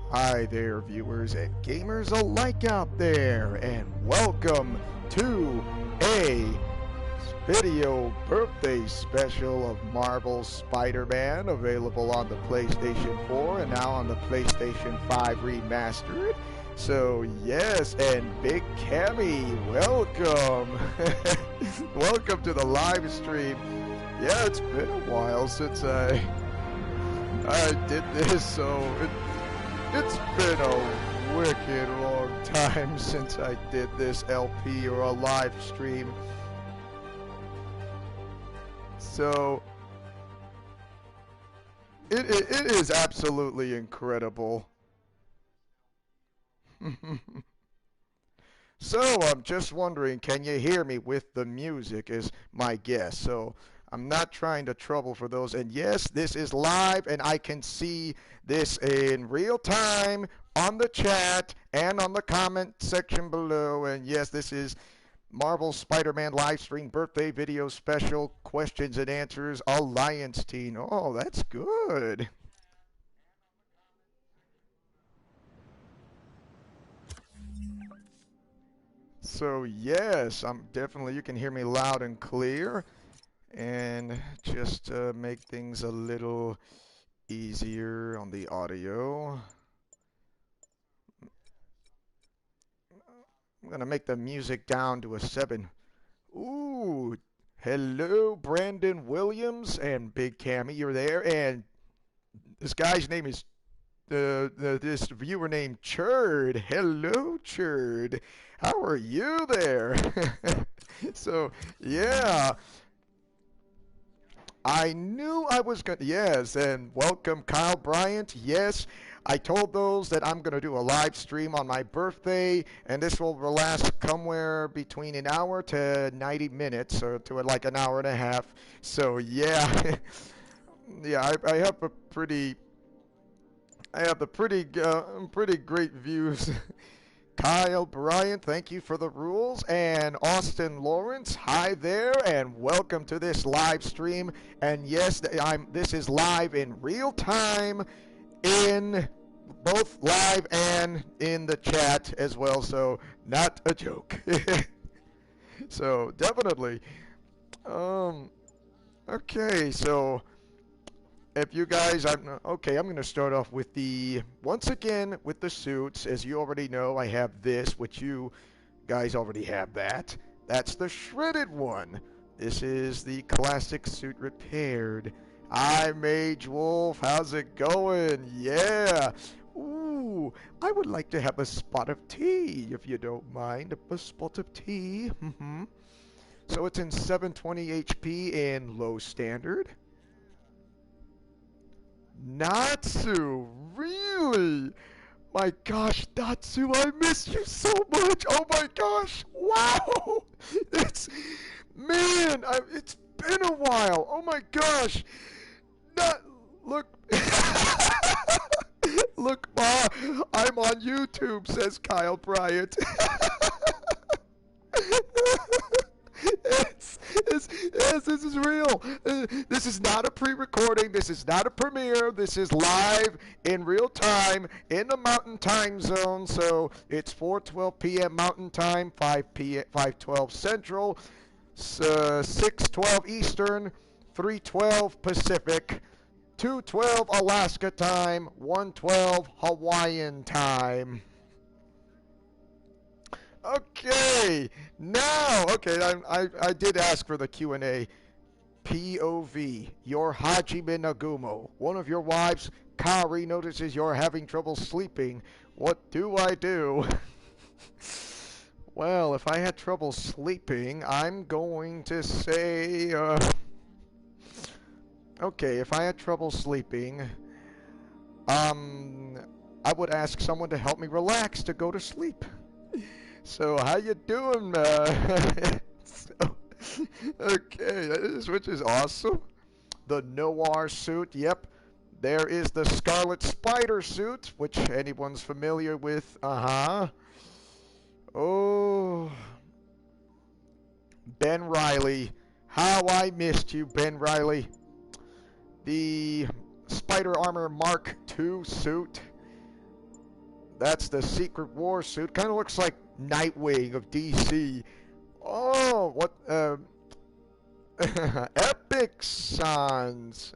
Hi there, viewers and gamers alike out there, and welcome to a video birthday special of Marvel's Spider-Man, available on the PlayStation 4 and now on the PlayStation 5 Remastered. So yes, and Big Cammy, welcome! Welcome to the live stream. Yeah, it's been a while since I did this, so it's been a wicked long time since I did this LP or a live stream. So it is absolutely incredible. So I'm just wondering, can you hear me with the music is my guess. So I'm not trying to trouble for those. And yes, this is live and I can see this in real time on the chat and on the comment section below. And yes, this is Marvel Spider-Man live stream birthday video special questions and answers Alliance team. Oh, that's good. So yes, I'm definitely, you can hear me loud and clear. And just to make things a little easier on the audio, I'm gonna make the music down to a 7. Ooh, hello, Brandon Williams and Big Cammy, you're there. And this guy's name is this viewer named Churd. Hello, Churd. How are you there? So yeah. I knew I was going to, yes, and welcome Kyle Bryant. Yes, I told those that I'm going to do a live stream on my birthday, and this will last somewhere between an hour to 90 minutes, or to like an hour and a half. So yeah, yeah, I have a pretty, pretty great views. Kyle Bryant, thank you for the rules. And Austin Lawrence, hi there, and welcome to this live stream. And yes, this is live in real time, in both live and in the chat as well, so not a joke. So definitely. Okay, so if you guys, I'm going to start off with once again, with the suits. As you already know, I have this, which you guys already have that. That's the shredded one. This is the classic suit repaired. Hi, Mage Wolf. How's it going? Yeah. Ooh, I would like to have a spot of tea, if you don't mind. A spot of tea. So it's in 720 HP in low standard. Natsu, really? My gosh, Natsu, I miss you so much. Oh my gosh, wow. Man, it's been a while. Oh my gosh. Look, look, Ma, I'm on YouTube, says Kyle Bryant. Yes, this is real. This is not a pre-recording. This is not a premiere. This is live in real time in the Mountain Time Zone. So it's 4:12 p.m. Mountain Time, 5:12 Central, 6:12 Eastern, 3:12 Pacific, 2:12 Alaska Time, 1:12 Hawaiian Time. Okay, now, okay, I did ask for the Q&A. POV, your Hajime Nagumo. One of your wives, Kari, notices you're having trouble sleeping. What do I do? Well, if I had trouble sleeping, I'm going to say, okay, if I had trouble sleeping, I would ask someone to help me relax to go to sleep. So how you doing? Okay, which is awesome. The Noir Suit, yep. There is the Scarlet Spider suit, which anyone's familiar with. Oh, Ben Reilly. How I missed you, Ben Reilly. The Spider Armor Mark II suit. That's the Secret War suit. Kind of looks like Nightwing of DC. Oh, what? Epic Sans.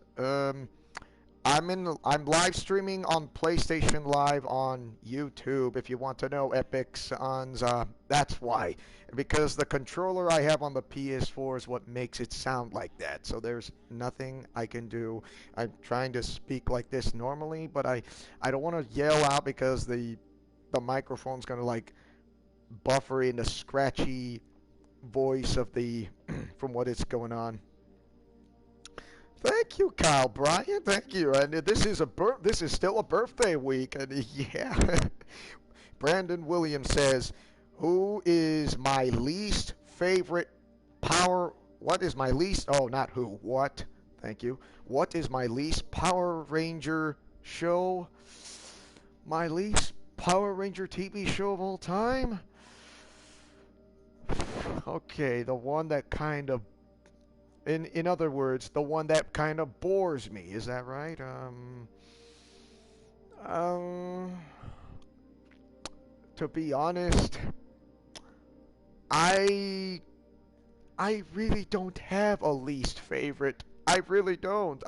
I'm live streaming on PlayStation Live on YouTube. If you want to know, Epic Sans. That's why. Because the controller I have on the PS4 is what makes it sound like that. So there's nothing I can do. I'm trying to speak like this normally, but I don't want to yell out because the microphone's gonna like buffer in the scratchy voice of the from what is going on. Thank you, Kyle Bryant. Thank you. And this is still a birthday week, and yeah. Brandon Williams says, "Who is my least favorite power? What is my least? Oh, not who. What? Thank you. What is my least Power Ranger show? My least Power Ranger TV show of all time? Okay, the one that kind of, in other words, the one that kind of bores me. Is that right? To be honest, I really don't have a least favorite. I really don't.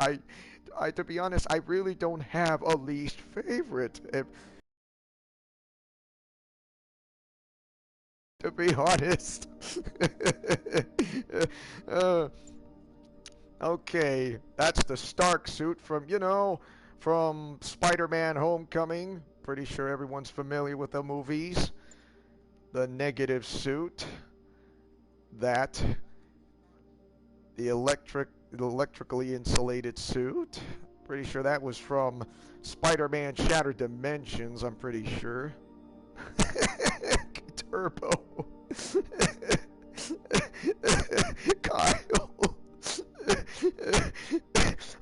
To be honest, I really don't have a least favorite. To be honest. uh, okay, that's the Stark suit from, from Spider-Man Homecoming. Pretty sure everyone's familiar with the movies. The negative suit. That. The electrically insulated suit. Pretty sure that was from Spider-Man Shattered Dimensions, I'm pretty sure. Turbo. Kyle.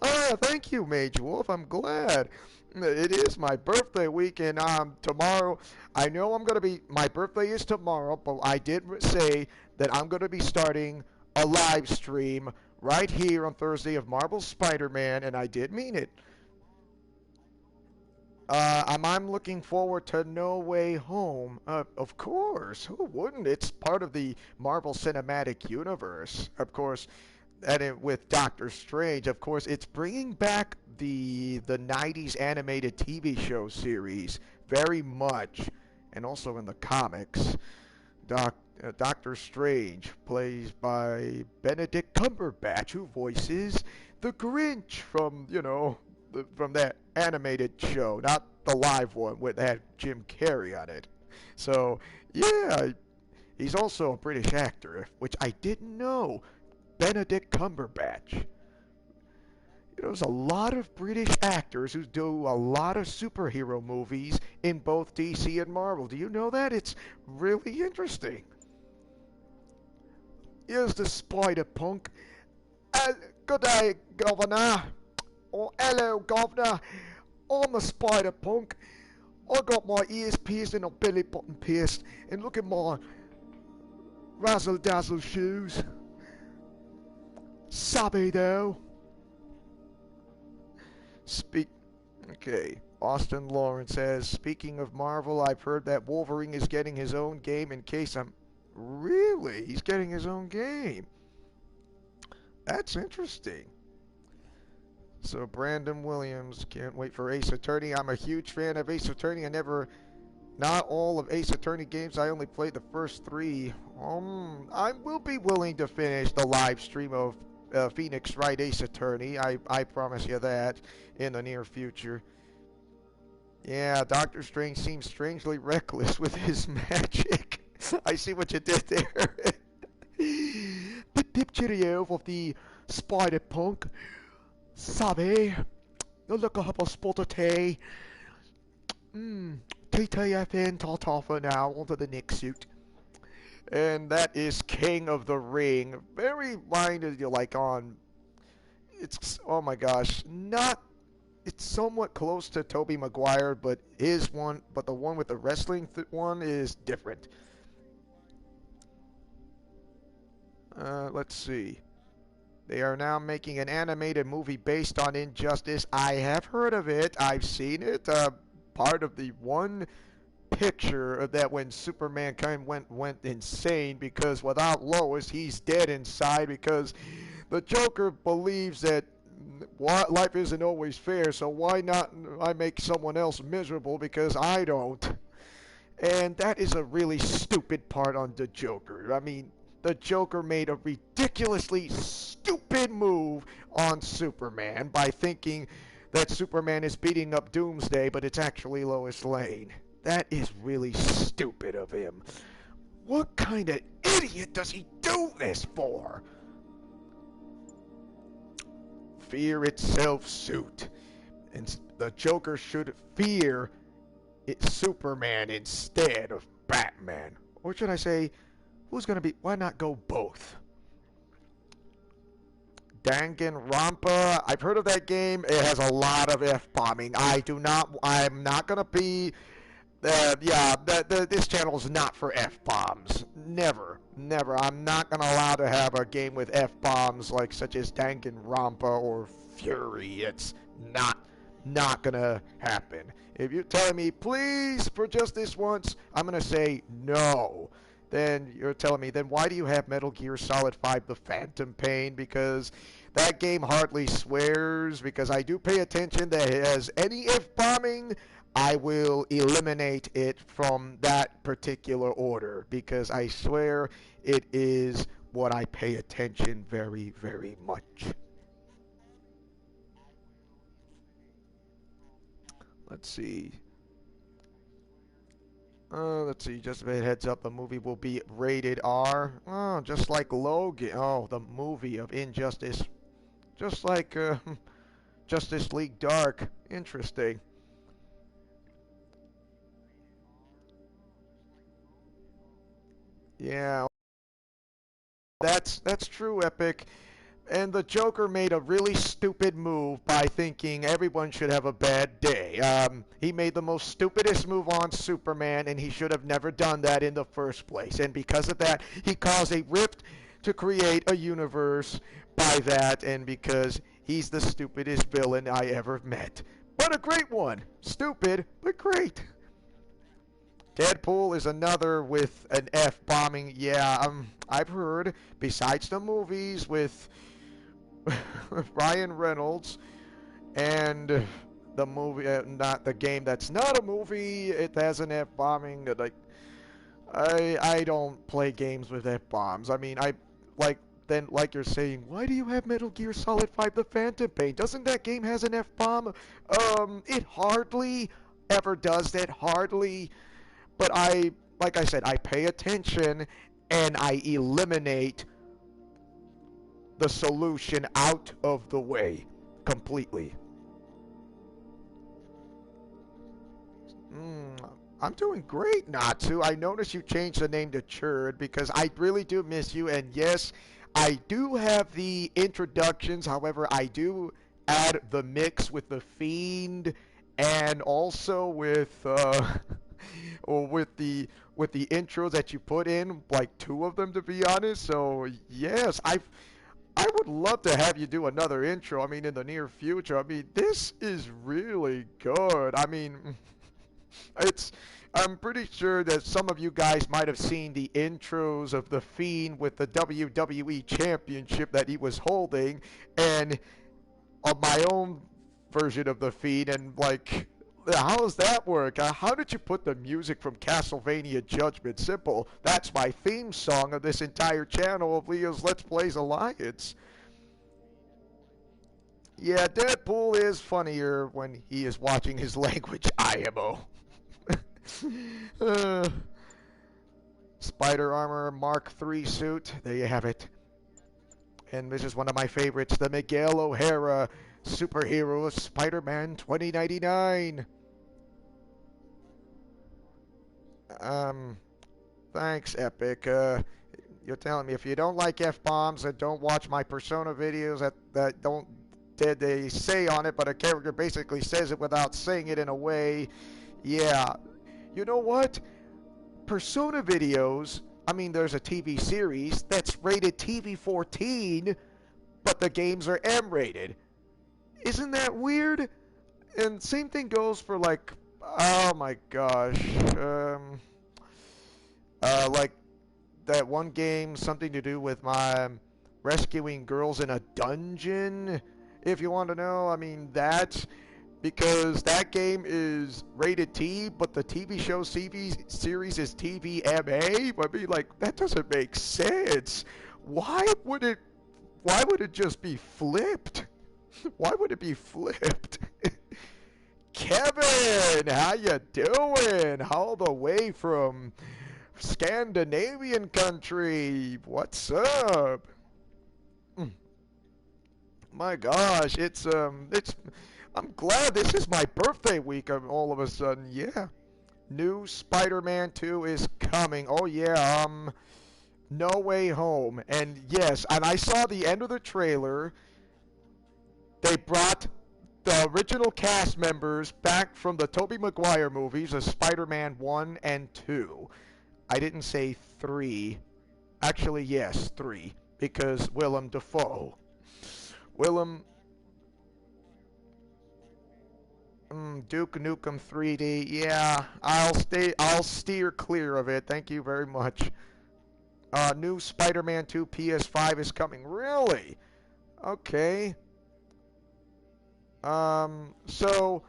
Ah, thank you, Mage Wolf. I'm glad. It is my birthday weekend. Tomorrow, I know my birthday is tomorrow, but I did say that I'm going to be starting a live stream right here on Thursday of Marvel Spider-Man, and I did mean it. I'm looking forward to No Way Home. Of course, who wouldn't? It's part of the Marvel Cinematic Universe, of course. And with Doctor Strange, of course, it's bringing back the '90s animated TV show series very much, and also in the comics. Doctor Strange, plays by Benedict Cumberbatch, who voices the Grinch from from that animated show, not the live one that had Jim Carrey on it. So, yeah, he's also a British actor, which I didn't know. Benedict Cumberbatch. There's a lot of British actors who do a lot of superhero movies in both DC and Marvel. Do you know that? It's really interesting. Here's the SpiderPunk. Good day, Governor. Oh, hello, Governor. I'm a SpiderPunk. I got my ears pierced and my belly button pierced. And look at my razzle-dazzle shoes. Sabby, though. Okay. Austin Lawrence says, speaking of Marvel, I've heard that Wolverine is getting his own game in case I'm... Really? He's getting his own game. That's interesting. So Brandon Williams, can't wait for Ace Attorney. I'm a huge fan of Ace Attorney. Not all of Ace Attorney games. I only played the first 3. I will be willing to finish the live stream of Phoenix Wright Ace Attorney. I promise you that in the near future. Yeah, Doctor Strange seems strangely reckless with his magic. I see what you did there. Pip cheerio of the SpiderPunk. Sabe, no look a couple spotter tea. TTFN ta for now, onto the next suit. And that is King of the Ring. Very minded you like on, it's, oh my gosh, it's somewhat close to Tobey Maguire, but the one with the wrestling one is different. Let's see. They are now making an animated movie based on Injustice. I have heard of it. I've seen it. Part of the one picture of that when Superman kind of went insane, because without Lois, he's dead inside, because the Joker believes that life isn't always fair, so why not I make someone else miserable because I don't? And that is a really stupid part on the Joker. I mean, the Joker made a ridiculously stupid move on Superman by thinking that Superman is beating up Doomsday, but it's actually Lois Lane. That is really stupid of him. What kind of idiot does he do this for? Fear itself, Suit. And the Joker should fear Superman instead of Batman. Or should I say, who's gonna be, why not go both? Danganronpa, I've heard of that game. It has a lot of F-bombing. I'm not gonna be, this channel is not for F-bombs. Never. I'm not gonna allow to have a game with F-bombs like such as Danganronpa or Fury. It's not gonna happen. If you're telling me, please, for just this once, I'm gonna say no. Then you're telling me, then why do you have Metal Gear Solid 5 The Phantom Pain? Because that game hardly swears, because I do pay attention that it has any F-bombing, I will eliminate it from that particular order, because I swear it is what I pay attention very, very much. Let's see. Just a heads up, the movie will be rated R. Oh, just like Logan. Oh, the movie of Injustice. Just like Justice League Dark. Interesting. Yeah, that's true, Epic. And the Joker made a really stupid move by thinking everyone should have a bad day. He made the most stupidest move on Superman, and he should have never done that in the first place. And because of that, he caused a rift to create a universe by that, and because he's the stupidest villain I ever met. But a great one. Stupid, but great. Deadpool is another with an F-bombing. Yeah, I've heard, besides the movies with Ryan Reynolds and the movie, not the game that's not a movie, it has an F-bombing. Like, I don't play games with F-bombs. I mean, like you're saying, why do you have Metal Gear Solid 5 The Phantom Pain? Doesn't that game has an F-bomb? It hardly ever does that, hardly. But like I said, I pay attention and I eliminate the solution out of the way completely. I'm doing great, Natsu. I noticed you changed the name to Churd because I really do miss you. And yes, I do have the introductions. However, I do add the mix with the Fiend and also with or with the intros that you put in, like 2 of them to be honest. So yes, I would love to have you do another intro. I mean, in the near future. I mean, this is really good. I mean, I'm pretty sure that some of you guys might have seen the intros of The Fiend with the WWE Championship that he was holding, and on my own version of The Fiend, and like, how does that work? How did you put the music from Castlevania Judgment? Simple. That's my theme song of this entire channel of Leo's Let's Plays Alliance. Yeah, Deadpool is funnier when he is watching his language IMO. Spider Armor Mark III suit. There you have it. And this is one of my favorites, the Miguel O'Hara Superhero of Spider-Man 2099. Thanks, Epic. You're telling me if you don't like F-bombs and don't watch my Persona videos that don't they say on it, but a character basically says it without saying it in a way. Yeah. You know what? Persona videos, I mean, there's a TV series that's rated TV-14, but the games are M-rated. Isn't that weird? And same thing goes for, like, Oh my gosh. Like that one game, something to do with my rescuing girls in a dungeon. If you want to know, I mean that because that game is rated T, but the TV show series is TVMA. I mean, like that doesn't make sense. Why would it? Why would it just be flipped? Why would it be flipped? Kevin, how you doing? All the way from Scandinavian country. What's up? My gosh, it's I'm glad this is my birthday week all of a sudden. Yeah. New Spider-Man 2 is coming. Oh yeah, No Way Home. And yes, and I saw the end of the trailer. They brought the original cast members back from the Tobey Maguire movies of Spider-Man 1 and 2. I didn't say 3. Actually, yes, 3. Because Willem Dafoe. Willem... Duke Nukem 3D. Yeah, I'll steer clear of it. Thank you very much. New Spider-Man 2 PS5 is coming. Really? Okay. So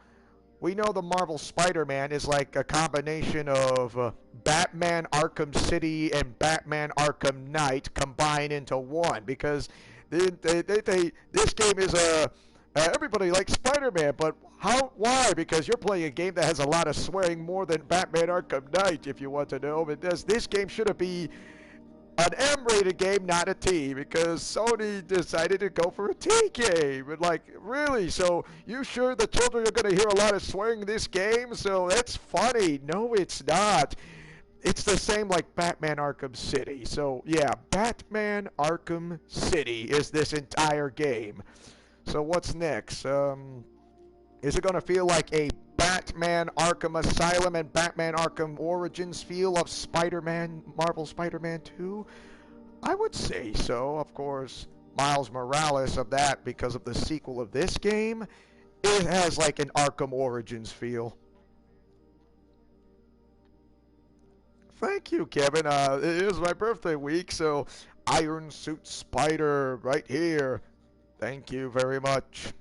we know the Marvel Spider-Man is like a combination of Batman Arkham City and Batman Arkham Knight combined into one because this game is everybody likes Spider-Man, but why? Because you're playing a game that has a lot of swearing more than Batman Arkham Knight, if you want to know. But this game should be an M-rated game, not a T, because Sony decided to go for a T game. And like, really? So you sure the children are going to hear a lot of swearing in this game? So that's funny. No, it's not. It's the same like Batman Arkham City. So yeah, Batman Arkham City is this entire game. So what's next? Is it going to feel like a Batman Arkham Asylum and Batman Arkham Origins feel of Spider-Man, Marvel Spider-Man 2? I would say so. Of course, Miles Morales of that because of the sequel of this game. It has like an Arkham Origins feel. Thank you, Kevin. It is my birthday week, so Iron Suit Spider right here. Thank you very much.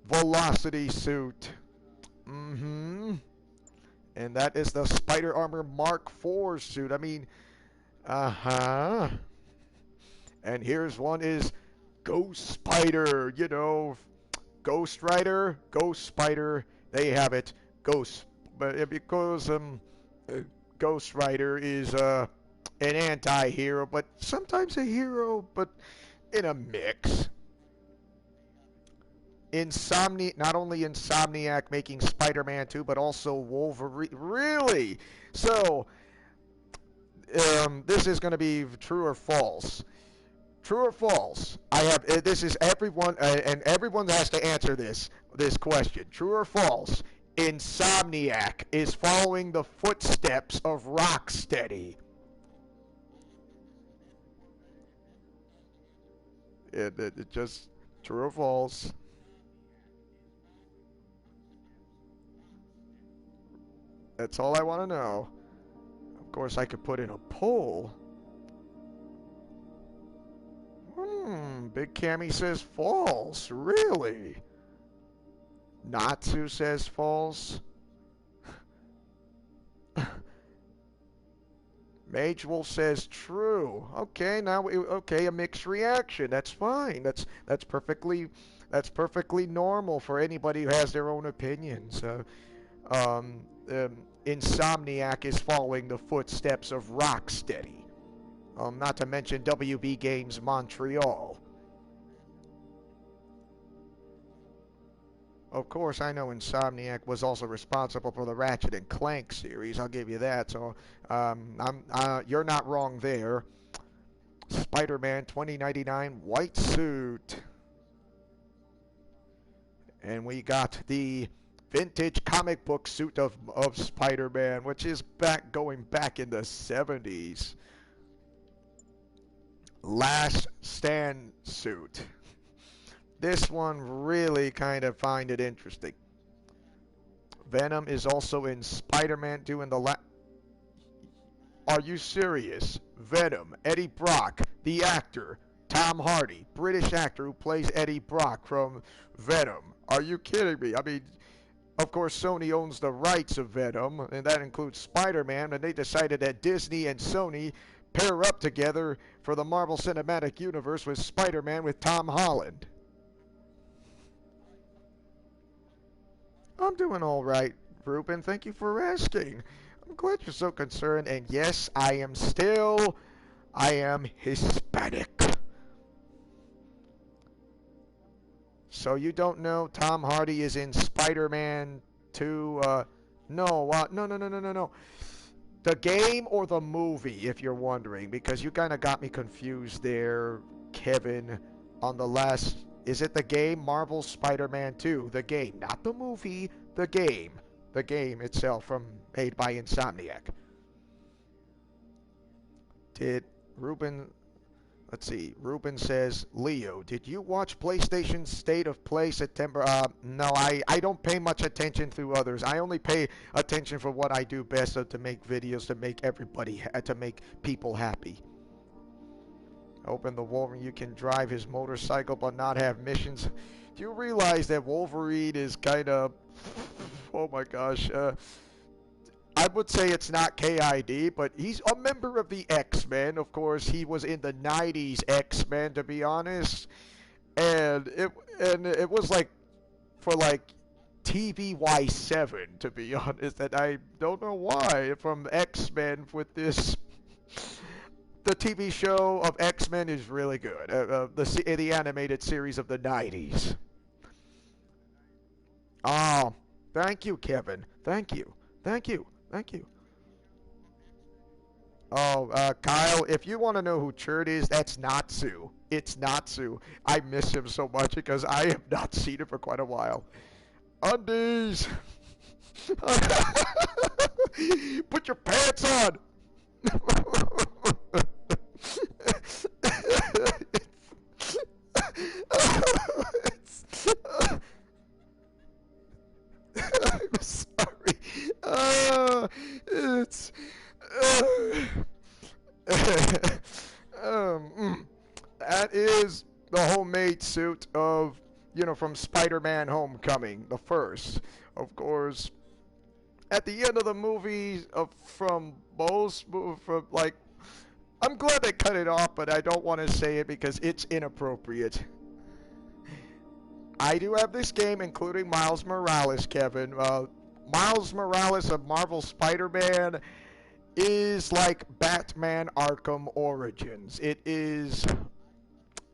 Velocity Suit. And that is the Spider Armor Mark IV suit. I mean, And here's one is Ghost Spider. You know, Ghost Rider, Ghost Spider. They have it. Ghost. But because Ghost Rider is an anti-hero, but sometimes a hero, but in a mix. Not only Insomniac making Spider-Man 2, but also Wolverine. Really? So, this is going to be true or false. True or false? This is everyone, and everyone has to answer this question. True or false? Insomniac is following the footsteps of Rocksteady. It just true or false? That's all I want to know. Of course, I could put in a poll. Big Cammy says false. Really? Natsu says false. Mage Wolf says true. Okay, okay, a mixed reaction. That's fine. That's perfectly normal for anybody who has their own opinions. Insomniac is following the footsteps of Rocksteady. Not to mention WB Games Montreal. Of course, I know Insomniac was also responsible for the Ratchet and Clank series. I'll give you that. So, you're not wrong there. Spider-Man 2099 white suit. And we got the vintage comic book suit of Spider-Man, which is going back in the 70s. Last Stand suit. This one really kind of find it interesting. Venom is also in Spider-Man 2 in the Are you serious? Venom, Eddie Brock, the actor, Tom Hardy, British actor who plays Eddie Brock from Venom. Are you kidding me? I mean, of course, Sony owns the rights of Venom, and that includes Spider-Man, and they decided that Disney and Sony pair up together for the Marvel Cinematic Universe with Spider-Man with Tom Holland. I'm doing all right, Ruben. Thank you for asking. I'm glad you're so concerned, and yes, I am Hispanic. So you don't know Tom Hardy is in Spider-Man 2? No. The game or the movie, if you're wondering, because you kind of got me confused there, Kevin, on the last... Is it the game? Marvel Spider-Man 2, the game, not the movie, the game. The game itself, made by Insomniac. Did Ruben... Let's see. Ruben says, Leo, did you watch PlayStation State of Play September? No, I don't pay much attention to others. I only pay attention for what I do best, so to make videos, to make to make people happy. Open the Wolverine, you can drive his motorcycle but not have missions. Do you realize that Wolverine is kind of... Oh my gosh. I would say it's not KID, but he's a member of the X-Men. Of course, he was in the 90s X-Men, to be honest. And it was like for like TVY7, to be honest. And I don't know why from X-Men with this. The TV show of X-Men is really good. The animated series of the 90s. Oh, thank you, Kevin. Thank you. Oh, Kyle, if you want to know who Chert is, that's Natsu. It's Natsu. I miss him so much because I have not seen him for quite a while. Undies! Put your pants on! I'm sorry. That is the homemade suit of, from Spider-Man Homecoming, the first. Of course, at the end of the movie, I'm glad they cut it off, but I don't want to say it because it's inappropriate. I do have this game, including Miles Morales, Kevin. Miles Morales of Marvel Spider-Man is like Batman Arkham Origins. It is.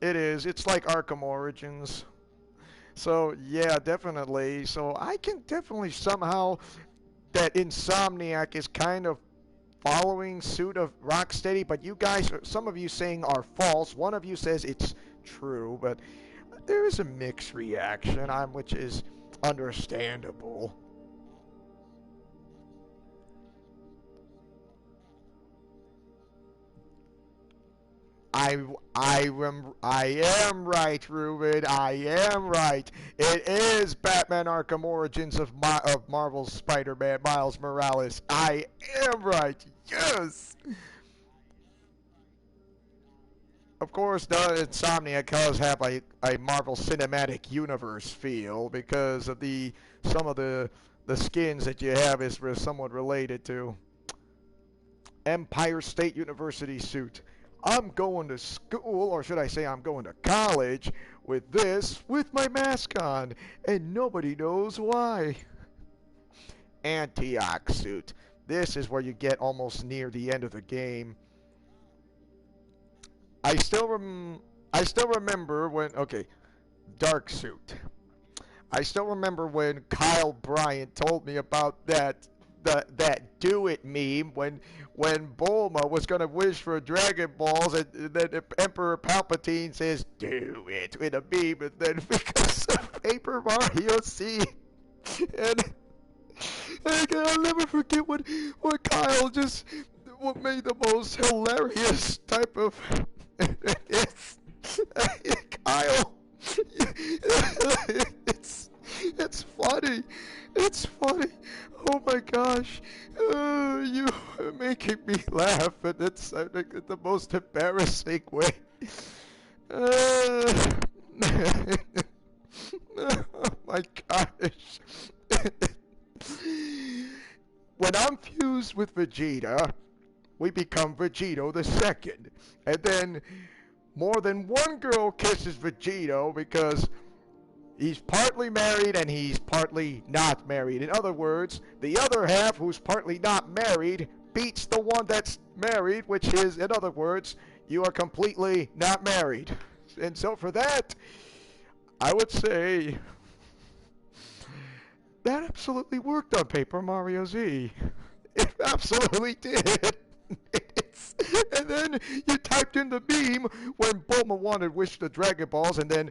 It's like Arkham Origins. So, yeah, definitely. So, I can definitely somehow... That Insomniac is kind of following suit of Rocksteady, but you guys, some of you saying are false. One of you says it's true, but there is a mixed reaction, which is understandable. I am right, Ruben. I am right. It is Batman Arkham Origins of Marvel's Spider-Man, Miles Morales. I am right. Yes. Of course, the Insomniac does have a Marvel Cinematic Universe feel because of some of the skins that you have is somewhat related to Empire State University suit. I'm going to school, or should I say I'm going to college, with my mask on, and nobody knows why. Antioch suit. This is where you get almost near the end of the game. I still remember when, dark suit. I still remember when Kyle Bryant told me about that do it meme when Bulma was gonna wish for Dragon Balls and then Emperor Palpatine says do it with a meme, and then because of Paper Mario C, and I'll never forget what Kyle what made the most hilarious type of Kyle. It's funny. It's funny. Oh my gosh. You are making me laugh, and it's the most embarrassing way. Uh, oh my gosh. When I'm fused with Vegeta, we become Vegito the Second. And then more than one girl kisses Vegito because he's partly married and he's partly not married. In other words, the other half, who's partly not married, beats the one that's married, which is, in other words, you are completely not married. And so for that, I would say that absolutely worked on Paper Mario Z. It absolutely did. And then you typed in the meme when Bulma wanted Wish the Dragon Balls, and then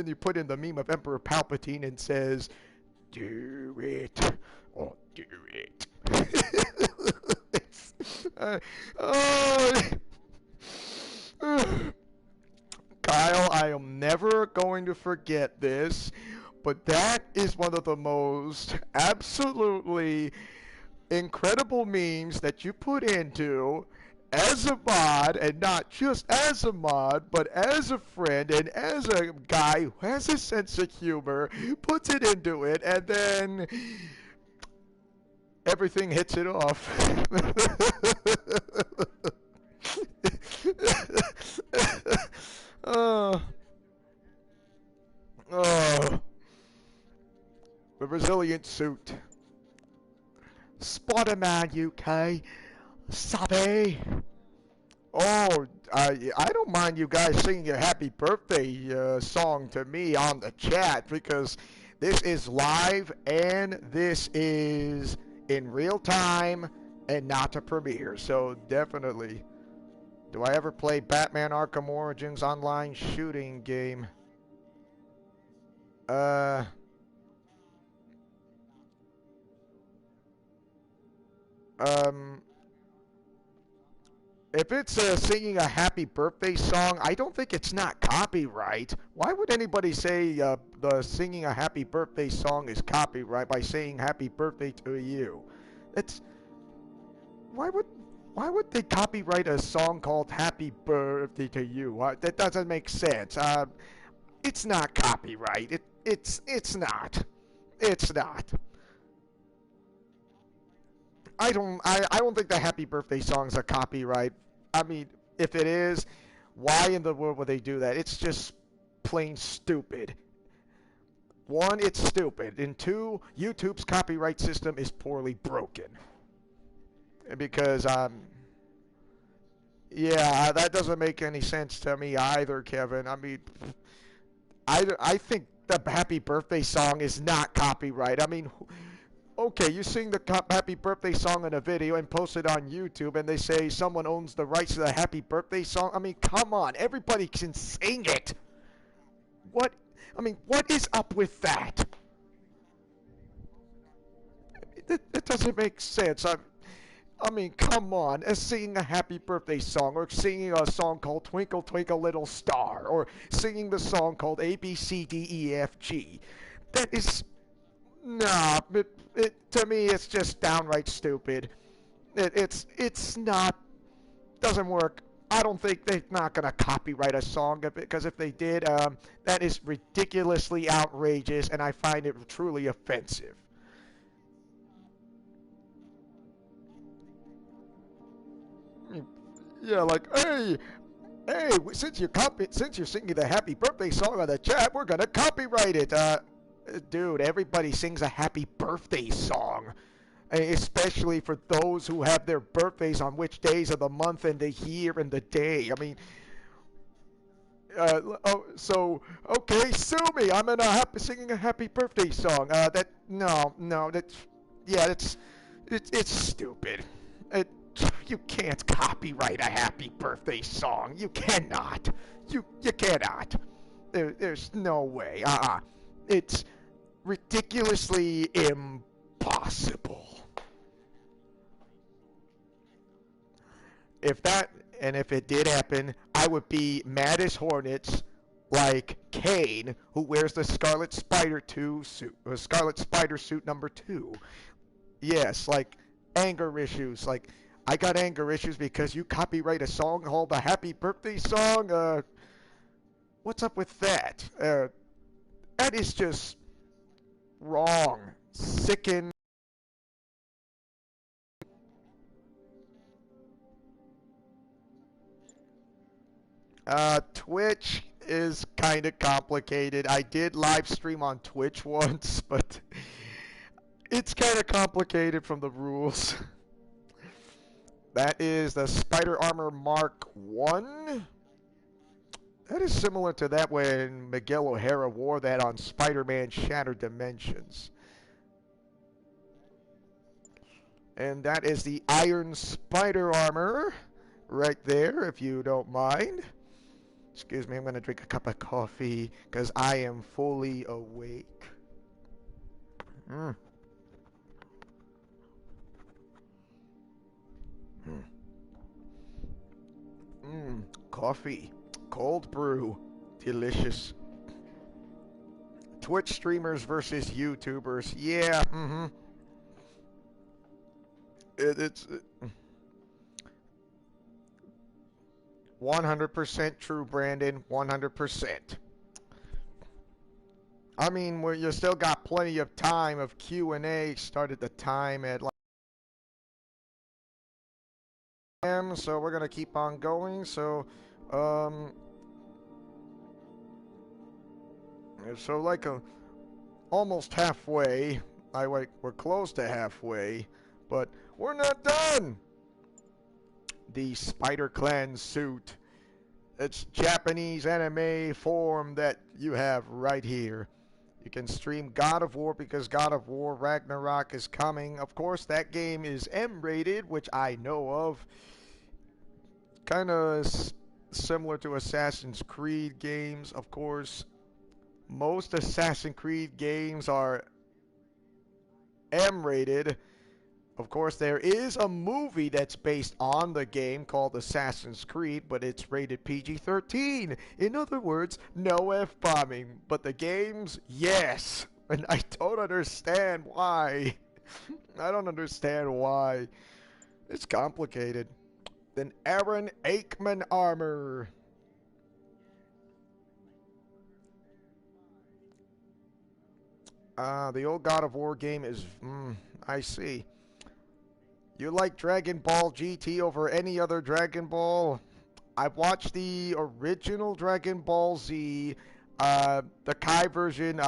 you put in the meme of Emperor Palpatine and says, "Do it or do it." Kyle, I am never going to forget this, but that is one of the most absolutely incredible memes that you put into as a mod, and not just as a mod, but as a friend and as a guy who has a sense of humor, puts it into it, and then everything hits it off. Oh, oh, the resilient suit. SpiderMan UK, Sabe. Oh, I don't mind you guys singing a happy birthday song to me on the chat, because this is live and this is in real time and not a premiere. So definitely. Do I ever play Batman Arkham Origins online shooting game? If it's singing a happy birthday song, I don't think it's not copyright. Why would anybody say the singing a happy birthday song is copyright by saying happy birthday to you? It's why would they copyright a song called Happy Birthday to You? That doesn't make sense. It's not copyright. It's not. It's not. I don't think the Happy Birthday song's a copyright. I mean, if it is, why in the world would they do that? It's just plain stupid. One, it's stupid. And two, YouTube's copyright system is poorly broken. Because, yeah, that doesn't make any sense to me either, Kevin. I mean, I think the Happy Birthday song is not copyright. I mean, okay, you sing the Happy Birthday song in a video and post it on YouTube, and they say someone owns the rights to the Happy Birthday song. I mean, come on, everybody can sing it. What? I mean, what is up with that? It doesn't make sense. I mean, come on, singing a happy birthday song, or singing a song called Twinkle Twinkle Little Star, or singing the song called A, B, C, D, E, F, G. That is, nah, to me, it's just downright stupid. It's not, doesn't work. I don't think they're not going to copyright a song of it, because if they did, that is ridiculously outrageous, and I find it truly offensive. Yeah, like, hey, since you're singing the happy birthday song on the chat, we're gonna copyright it. Dude, everybody sings a happy birthday song, especially for those who have their birthdays on which days of the month and the year and the day. I mean, okay, sue me. I'm singing a happy birthday song. It's stupid. You can't copyright a happy birthday song. You cannot. You cannot. There's no way. It's ridiculously impossible. If it did happen, I would be mad as hornets like Kane, who wears the Scarlet Spider 2 suit, Scarlet Spider suit number 2. Yes, like anger issues. Like, I got anger issues because you copyright a song called the Happy Birthday song. What's up with that? That is just wrong. Sicken. Twitch is kind of complicated. I did live stream on Twitch once, but it's kind of complicated from the rules. That is the Spider Armor Mark 1. That is similar to that when Miguel O'Hara wore that on Spider-Man Shattered Dimensions. And that is the Iron Spider Armor right there, if you don't mind. Excuse me, I'm going to drink a cup of coffee because I am fully awake. Coffee. Cold brew. Delicious. Twitch streamers versus YouTubers. Yeah, It's 100% true, Brandon. 100%. I mean, you still got plenty of time of Q&A. Started the time at like so we're gonna keep on going. So, like almost halfway. We're close to halfway, but we're not done. The Spider Clan suit. It's Japanese anime form that you have right here. You can stream God of War because God of War Ragnarok is coming. Of course, that game is M-rated, which I know of. Kind of similar to Assassin's Creed games, of course. Most Assassin's Creed games are M-rated. Of course, there is a movie that's based on the game called Assassin's Creed, but it's rated PG-13. In other words, no F-bombing. But the games, yes. And I don't understand why. I don't understand why. It's complicated. Then Aaron Aikman armor. The old God of War game is... I see. You like Dragon Ball GT over any other Dragon Ball? I've watched the original Dragon Ball Z. The Kai version,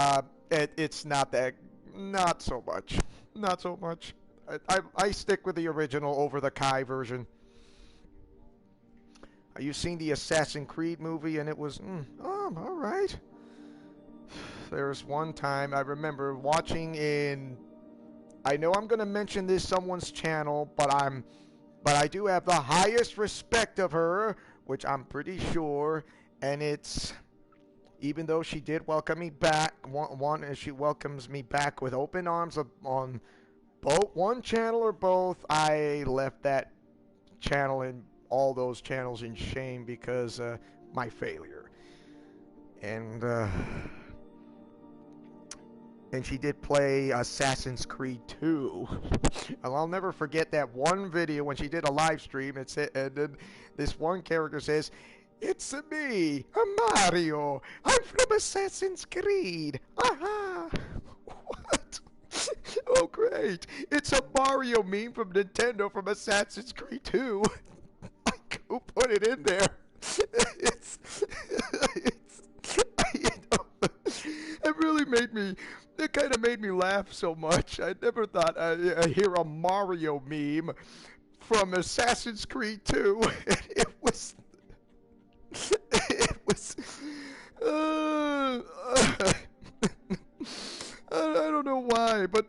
it's not so much. Not so much. I stick with the original over the Kai version. You've seen the Assassin's Creed movie, and it was, all right. There's one time I remember watching in... I know I'm going to mention this someone's channel, but I do have the highest respect of her, which I'm pretty sure, and it's, even though she did welcome me back, she welcomes me back with open arms on both one channel or both. I left that channel and all those channels in shame because my failure, and she did play Assassin's Creed 2. And I'll never forget that one video when she did a live stream. And then this one character says, "It's me, Mario. I'm from Assassin's Creed. Aha!" What? Oh, great. It's a Mario meme from Nintendo from Assassin's Creed 2. Who put it in there? It really made me... It kind of made me laugh so much. I never thought I'd hear a Mario meme from Assassin's Creed 2. It was... I don't know why, but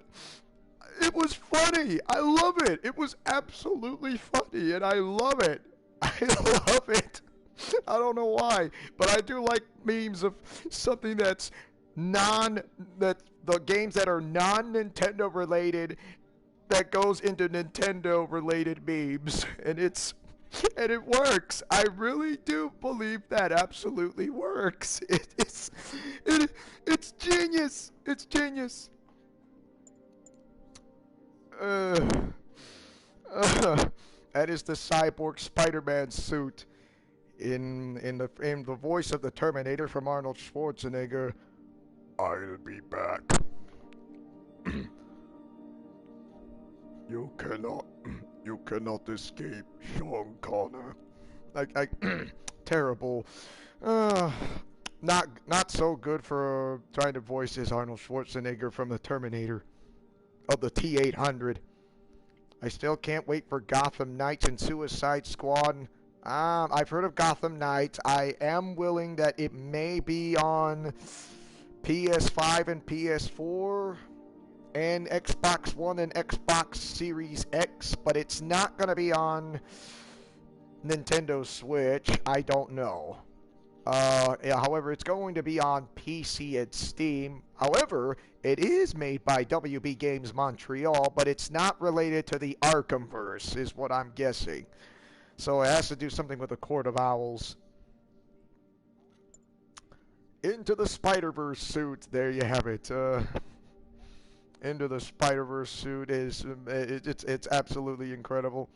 it was funny. I love it. It was absolutely funny, and I love it. I love it. I don't know why, but I do like memes of something that's the games that are non-Nintendo related that goes into Nintendo related memes, and it's And it works. I really do believe that absolutely works. It's genius. It's genius. Uh, that is the cyborg Spider-Man suit in the voice of the Terminator from Arnold Schwarzenegger. I'll be back. You cannot escape, Sean Connor. Terrible. Not so good for trying to voice as Arnold Schwarzenegger from the Terminator of the T-800. I still can't wait for Gotham Knights and Suicide Squad. I've heard of Gotham Knights. I am willing that it may be on PS5 and PS4 and Xbox One and Xbox Series X, but it's not going to be on Nintendo Switch. I don't know. However, it's going to be on PC and Steam. However, it is made by WB Games Montreal, but it's not related to the Arkhamverse, is what I'm guessing. So it has to do something with the Court of Owls. Into the Spider-Verse suit. There you have it. Into the Spider-Verse suit is it's absolutely incredible.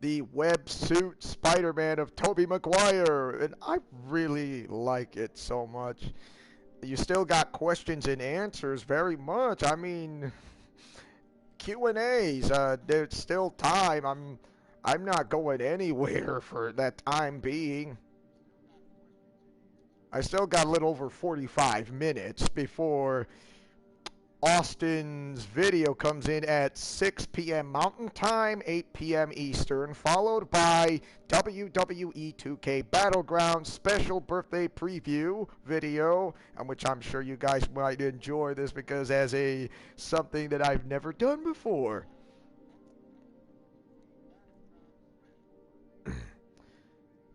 The web suit Spider-Man of Tobey Maguire, and I really like it so much. You still got questions and answers very much. I mean, Q&As. There's still time. I'm not going anywhere for that time being. I still got a little over 45 minutes before Austin's video comes in at 6 p.m. Mountain Time, 8 p.m. Eastern, followed by WWE 2K Battleground special birthday preview video, which I'm sure you guys might enjoy this because as something that I've never done before.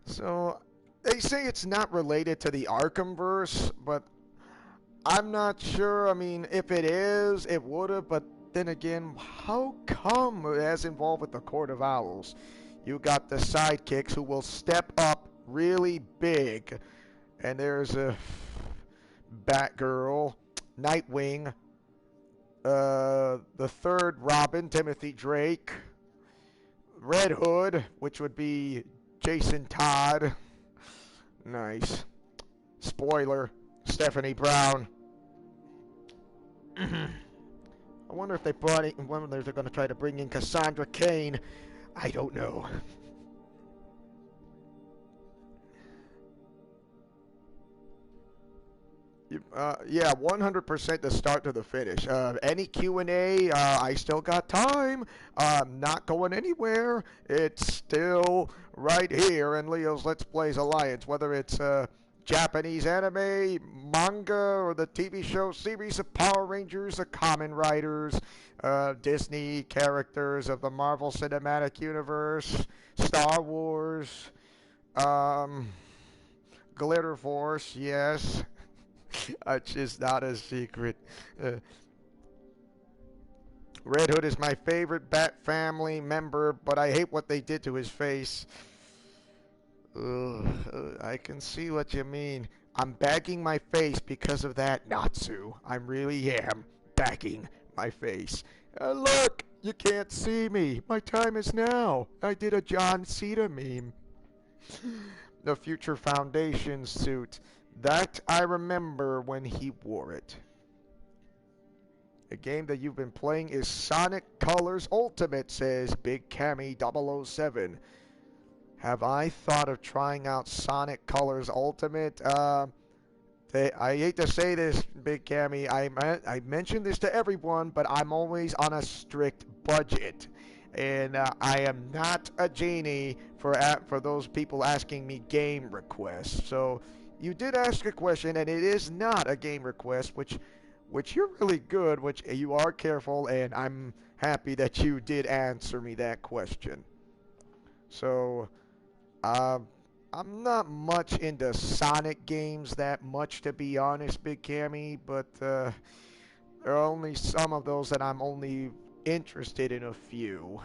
So they say it's not related to the Arkhamverse, but I'm not sure. I mean, if it is, it would have, but then again, how come it has involved with the Court of Owls? You got the sidekicks who will step up really big, and there's a Batgirl, Nightwing, the third Robin, Timothy Drake, Red Hood, which would be Jason Todd. Nice. Spoiler, Stephanie Brown. I wonder if they're going to try to bring in Cassandra Cain. I don't know. Yeah, 100% the start to the finish. Any Q&A, I still got time. Not going anywhere. It's still right here in Leo's Let's Plays Alliance, whether it's Japanese anime, manga, or the TV show series of Power Rangers, the Kamen Riders, Disney characters of the Marvel Cinematic Universe, Star Wars, Glitter Force, yes. It's just not a secret. Red Hood is my favorite Bat family member, but I hate what they did to his face. I can see what you mean. I'm bagging my face because of that, Natsu. I really am bagging my face. Look, you can't see me. My time is now. I did a John Cena meme. The Future Foundation suit. That I remember when he wore it. A game that you've been playing is Sonic Colors Ultimate, says Big Cammy 007. Have I thought of trying out Sonic Colors Ultimate? I hate to say this, Big Cammy. I mention this to everyone, but I'm always on a strict budget. And I am not a genie for those people asking me game requests. So you did ask a question, and it is not a game request, which you're really good, which you are careful, and I'm happy that you did answer me that question. So, I'm not much into Sonic games that much, to be honest, Big Cammy, but there are only some of those that I'm only interested in a few.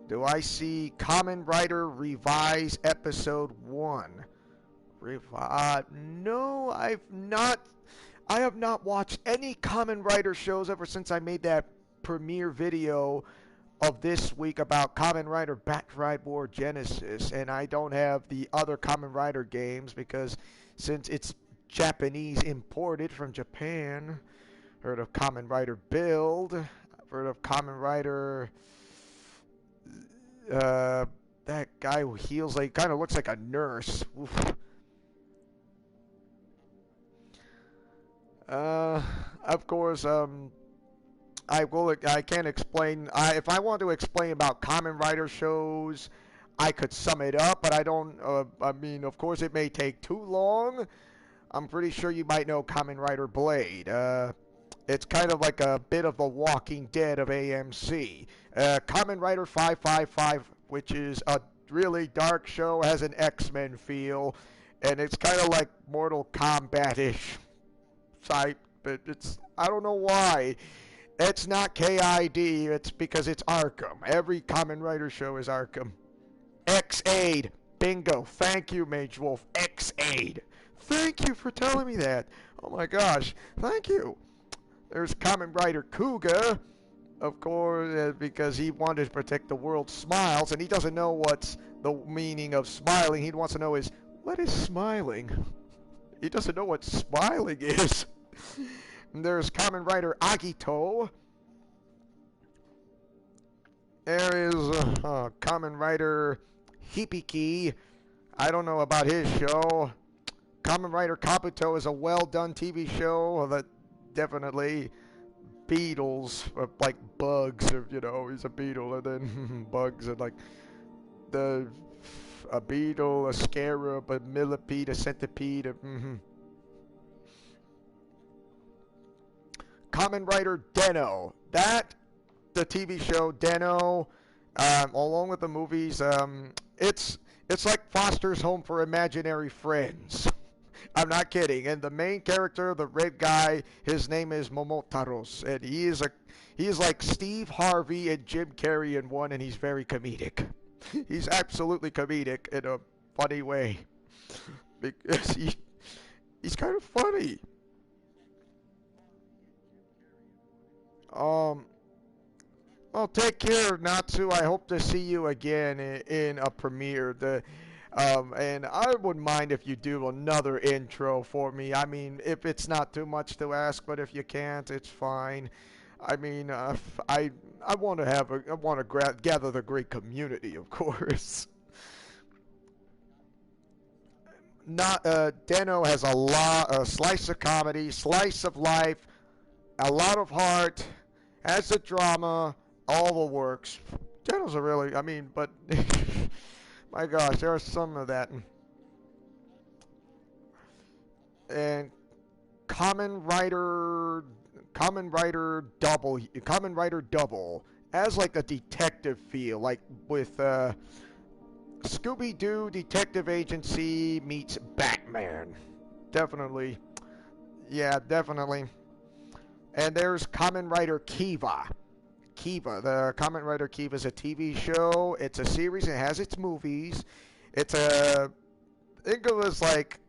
Do I see Kamen Rider Revised Episode 1? No, I have not watched any Kamen Rider shows ever since I made that premiere video of this week about Kamen Rider Bat-Ride War Genesis, and I don't have the other Kamen Rider games because since it's Japanese imported from Japan. Heard of Kamen Rider Build. I've heard of Kamen Rider that guy who heals like kind of looks like a nurse. Oof. Of course, I can't explain. If I want to explain about Kamen Rider shows, I could sum it up, but I don't. I mean, of course, it may take too long. I'm pretty sure you might know Kamen Rider Blade. It's kind of like a bit of the Walking Dead of AMC. Kamen Rider 555, which is a really dark show, has an X-Men feel, and it's kind of like Mortal Kombat-ish type, but I don't know why. It's not KID, it's because it's Arkham. Every Kamen Rider show is Arkham. X-Aid. Bingo. Thank you, Mage Wolf. X-Aid. Thank you for telling me that. Oh my gosh. Thank you. There's Kamen Rider Kuga, of course, because he wanted to protect the world's smiles, and he doesn't know what's the meaning of smiling. He wants to know what is smiling? He doesn't know what smiling is. And there's Kamen Rider Agito. There is Kamen Rider Hibiki. I don't know about his show. Kamen Rider Kabuto is a well-done TV show that definitely beetles, or like bugs, or, he's a beetle, and then bugs, and like a beetle, a scarab, a millipede, a centipede, Kamen Rider Den-O. The TV show Den-O, along with the movies, it's like Foster's Home for Imaginary Friends. I'm not kidding. And the main character, the red guy, his name is Momotaros, and he is like Steve Harvey and Jim Carrey in one, and he's very comedic. He's absolutely comedic in a funny way, because he's kind of funny. Well, take care, Natsu. I hope to see you again in a premiere. And I wouldn't mind if you do another intro for me. I mean, if it's not too much to ask, but if you can't, it's fine. I mean, I want to gather the great community, of course. Den-O has a slice of comedy, slice of life, a lot of heart, has the drama, all the works. Den-O's a really, I mean, but my gosh, there's some of that. And Kamen Rider Double has like a detective feel, like with Scooby-Doo Detective Agency meets Batman. Definitely. Yeah, definitely. And there's Kamen Rider Kiva. The Kamen Rider Kiva is a TV show. It's a series. It has its movies. Think of it as like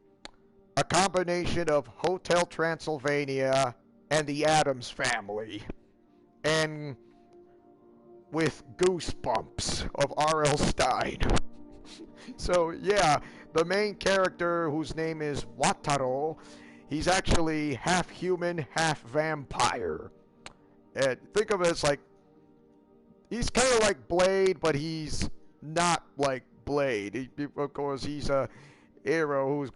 a combination of Hotel Transylvania and the Addams Family, and with Goosebumps of R.L. Stine. So yeah, the main character, whose name is Wataru, he's actually half human, half vampire. And think of it as like, he's kind of like Blade, but he's not like Blade. Of course, he's a hero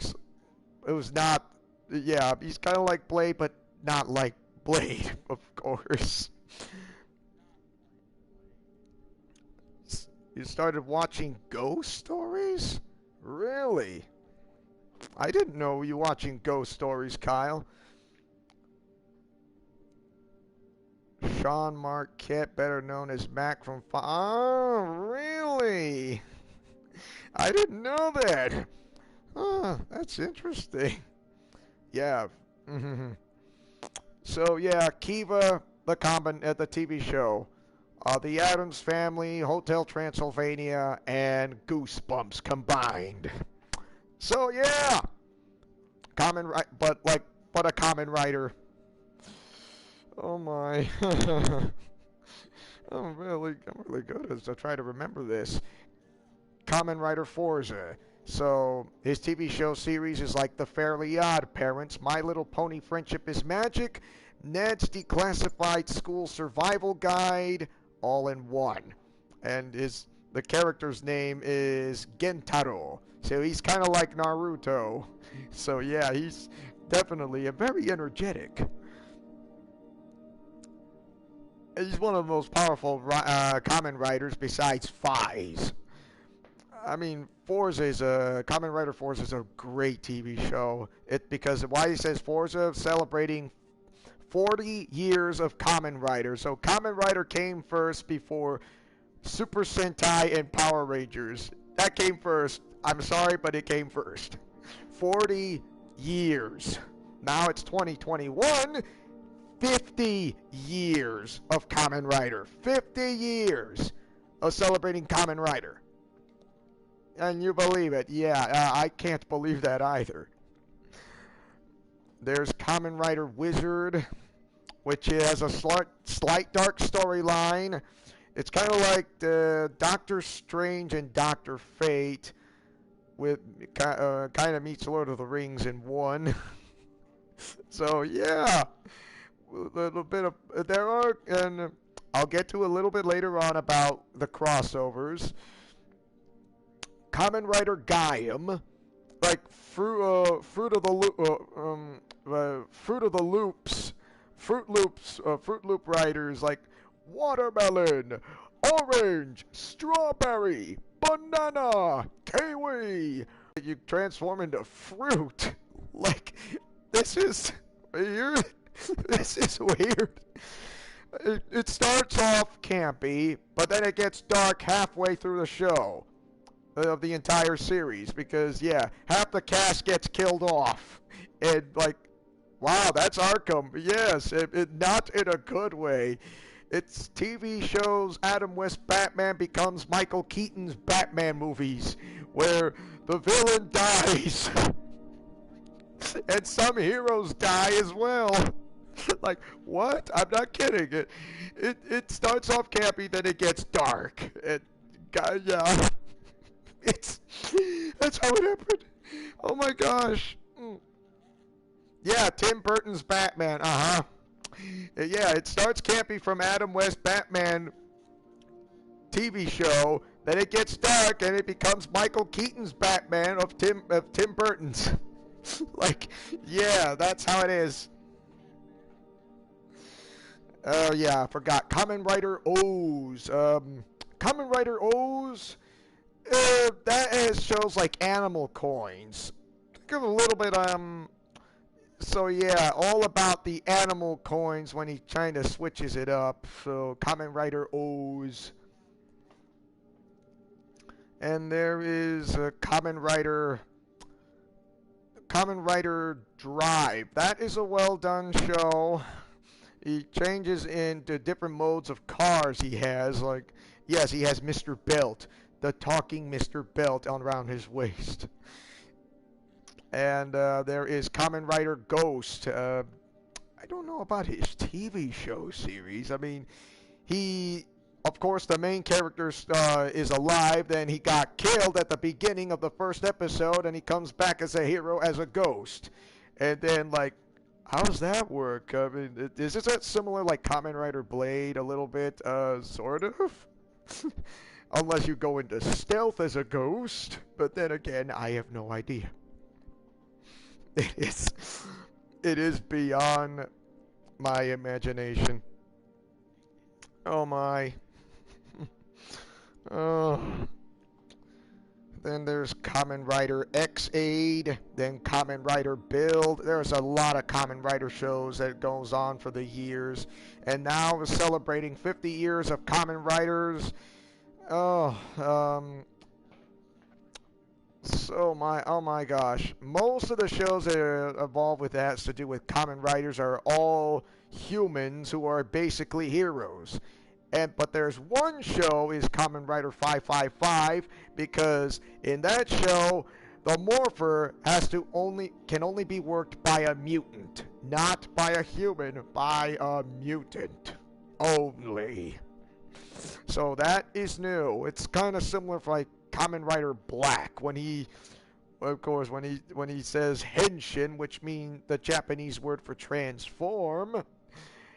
who's not, yeah, he's kind of like Blade, but not like Blade, of course. You started watching Ghost Stories? Really? I didn't know you were watching Ghost Stories, Kyle. Sean Marquette, better known as Mac from Oh, really? I didn't know that. Oh, that's interesting. Yeah. So yeah, Kiva, the TV show, The Addams Family, Hotel Transylvania, and Goosebumps combined. So yeah, but a Kamen Rider. Oh my. I'm really good as I try to remember this. Kamen Rider Forza. So his TV show series is like The Fairly Odd Parents, My Little Pony Friendship is Magic, Ned's Declassified School Survival Guide, all in one. And the character's name is Gentaro. So he's kind of like Naruto. So yeah, he's definitely a very energetic. He's one of the most powerful Kamen Riders besides Faiz. I mean, Kamen Rider Forza is a great TV show. Because why he says Forza, celebrating 40 years of Kamen Rider. So Kamen Rider came first before Super Sentai and Power Rangers. That came first. I'm sorry, but it came first. 40 years. Now it's 2021. 50 years of Kamen Rider. 50 years of celebrating Kamen Rider. And you believe it. Yeah, I can't believe that either. There's Kamen Rider Wizard, which has a slight dark storyline. It's kind of like Doctor Strange and Doctor Fate, with kind of meets Lord of the Rings in one. So yeah, a little bit of there are, and I'll get to a little bit later on about the crossovers. Kamen Rider Gaiam, like Fruit Loop Riders like watermelon, orange, strawberry, banana, kiwi. You transform into fruit. Like this is weird. This is weird. It starts off campy, but then it gets dark halfway through the show. Of the entire series, because yeah, half the cast gets killed off, and like, wow, that's Arkham. Yes, not in a good way. It's TV shows Adam West Batman becomes Michael Keaton's Batman movies, where the villain dies, and some heroes die as well. Like, what? I'm not kidding. It starts off campy, then it gets dark. And God, yeah. That's how it happened. Oh my gosh. Yeah, Tim Burton's Batman. Yeah, it starts campy from Adam West Batman TV show, then it gets dark and it becomes Michael Keaton's Batman of Tim Burton's. Like, yeah, that's how it is. Oh yeah, I forgot. Kamen Rider O's. Kamen Rider O's. That has shows like Animal Coins. Think of a little bit, so yeah, all about the Animal Coins when he kind of switches it up. So Kamen Rider O's. And there is Kamen Rider Drive. That is a well done show. He changes into different modes of cars he has. Like, yes, he has Mr. Belt. The talking Mr. Belt around his waist. And there is Kamen Rider Ghost. I don't know about his TV show series. I mean, of course, the main character is alive. Then he got killed at the beginning of the first episode, and he comes back as a hero, as a ghost. And then, like, how does that work? I mean, is that similar like Kamen Rider Blade a little bit? Sort of? Unless you go into stealth as a ghost. But then again, I have no idea. It is beyond my imagination. Oh my. Oh. Then there's Kamen Rider X-Aid, then Kamen Rider Build. There's a lot of Kamen Rider shows that goes on for the years. And now we're celebrating 50 years of Kamen Riders. Oh my gosh. Most of the shows that are involved with that has to do with Kamen Riders are all humans who are basically heroes. But there's one show is Kamen Rider 555, because in that show the morpher can only be worked by a mutant, not by a human, by a mutant only. So that is new. It's kind of similar for like Kamen Rider Black, when he, of course, when he says henshin, which means the Japanese word for transform,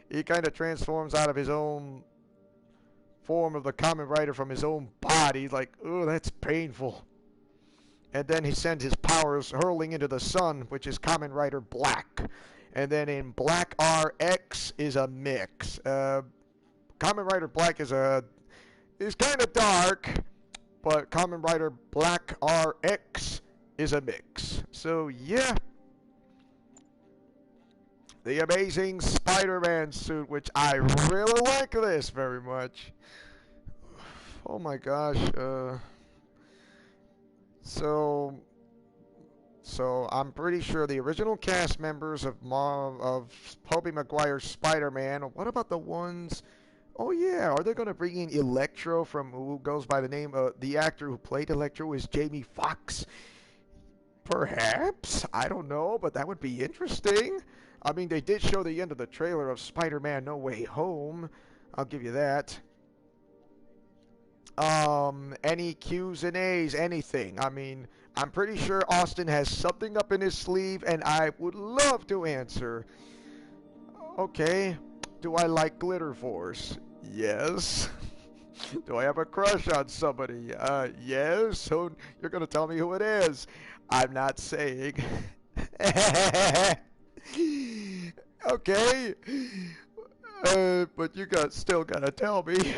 he kind of transforms out of his own form of the Kamen Rider from his own body. Like, oh, that's painful. And then he sends his powers hurling into the sun, which is Kamen Rider Black. And then in Black RX is a mix. Kamen Rider Black is kind of dark, but Kamen Rider Black RX is a mix. So yeah, the amazing Spider-Man suit, which I really like this very much. Oh my gosh. So I'm pretty sure the original cast members of Tobey Maguire's Spider-Man. What about the ones? Oh yeah, are they going to bring in Electro, who goes by the name of the actor who played Electro is Jamie Foxx? Perhaps, I don't know, but that would be interesting. I mean, they did show the end of the trailer of Spider-Man No Way Home. I'll give you that. Any Q's and A's, anything. I mean, I'm pretty sure Austin has something up in his sleeve, and I would love to answer. Okay, do I like Glitter Force? Yes. Do I have a crush on somebody? Yes. So you're gonna tell me who it is? I'm not saying. Okay. But you still gotta tell me.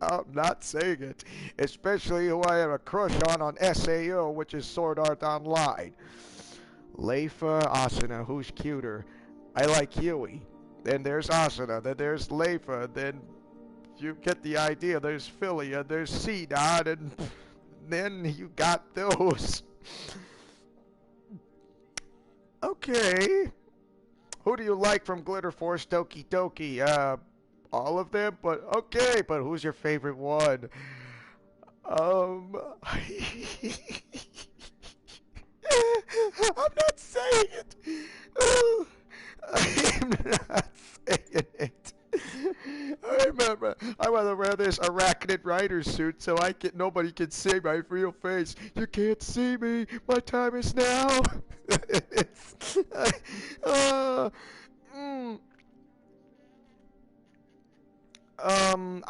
I'm not saying it. Especially who I have a crush on SAO, which is Sword Art Online. Leifa, Asuna, who's cuter? I like Yui. Then there's Asuna. Then there's Leifa. Then you get the idea. There's Philia. There's C-Dot. And then you got those. Okay. Who do you like from Glitter Force Doki Doki? All of them? But okay, but who's your favorite one? I'm not saying it. I'm not saying it. I remember, I want to wear this Arachnid Rider suit so nobody can see my real face. You can't see me. My time is now.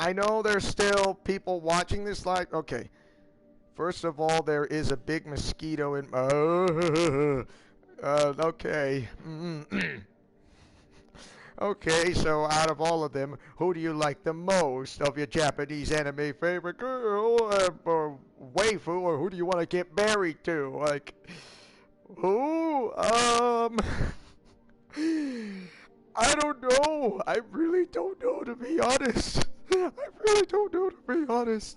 I know there's still people watching this live. Okay. First of all, there is a big mosquito in. Okay. Okay, so out of all of them, who do you like the most of your Japanese anime favorite girl, or waifu, or who do you want to get married to? Like, who? I don't know. I really don't know, to be honest. I really don't know, to be honest.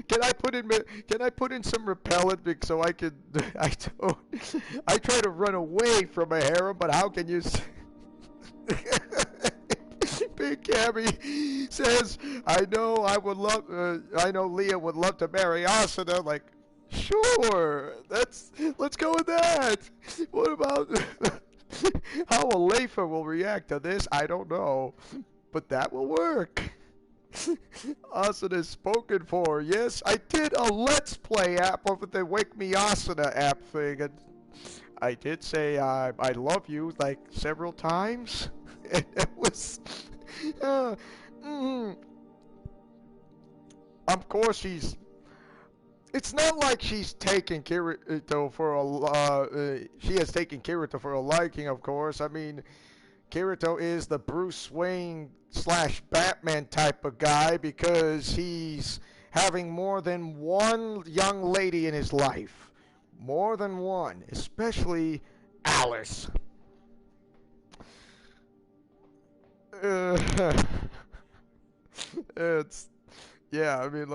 Can I put in some repellent so I can? I try to run away from a harem, but how can you? Big Cammy says, I know Leah would love to marry Asuna. Like, sure, let's go with that. What about how Leifa will react to this? I don't know, but that will work. Asuna is spoken for. Yes, I did a Let's Play app of the Wake Me Asuna app thing, and I did say I love you like several times. And it was, of course it's not like she's taken Kirito for she has taken Kirito for a liking, of course. I mean, Kirito is the Bruce Wayne / Batman type of guy because he's having more than one young lady in his life. More than one, especially Alice. Yeah, I mean,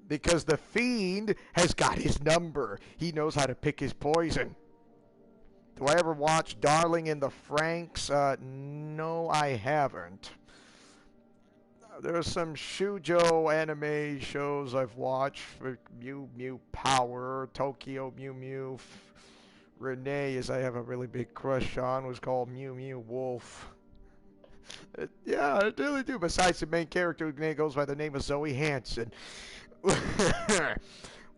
because the Fiend has got his number. He knows how to pick his poison. Do I ever watch Darling in the Franxx? No, I haven't. There are some shoujo anime shows I've watched. Mew Mew Power, Tokyo Mew Mew. Renee, as I have a really big crush on, was called Mew Mew Wolf. Yeah, I really do. Besides the main character, who goes by the name of Zoe Hansen.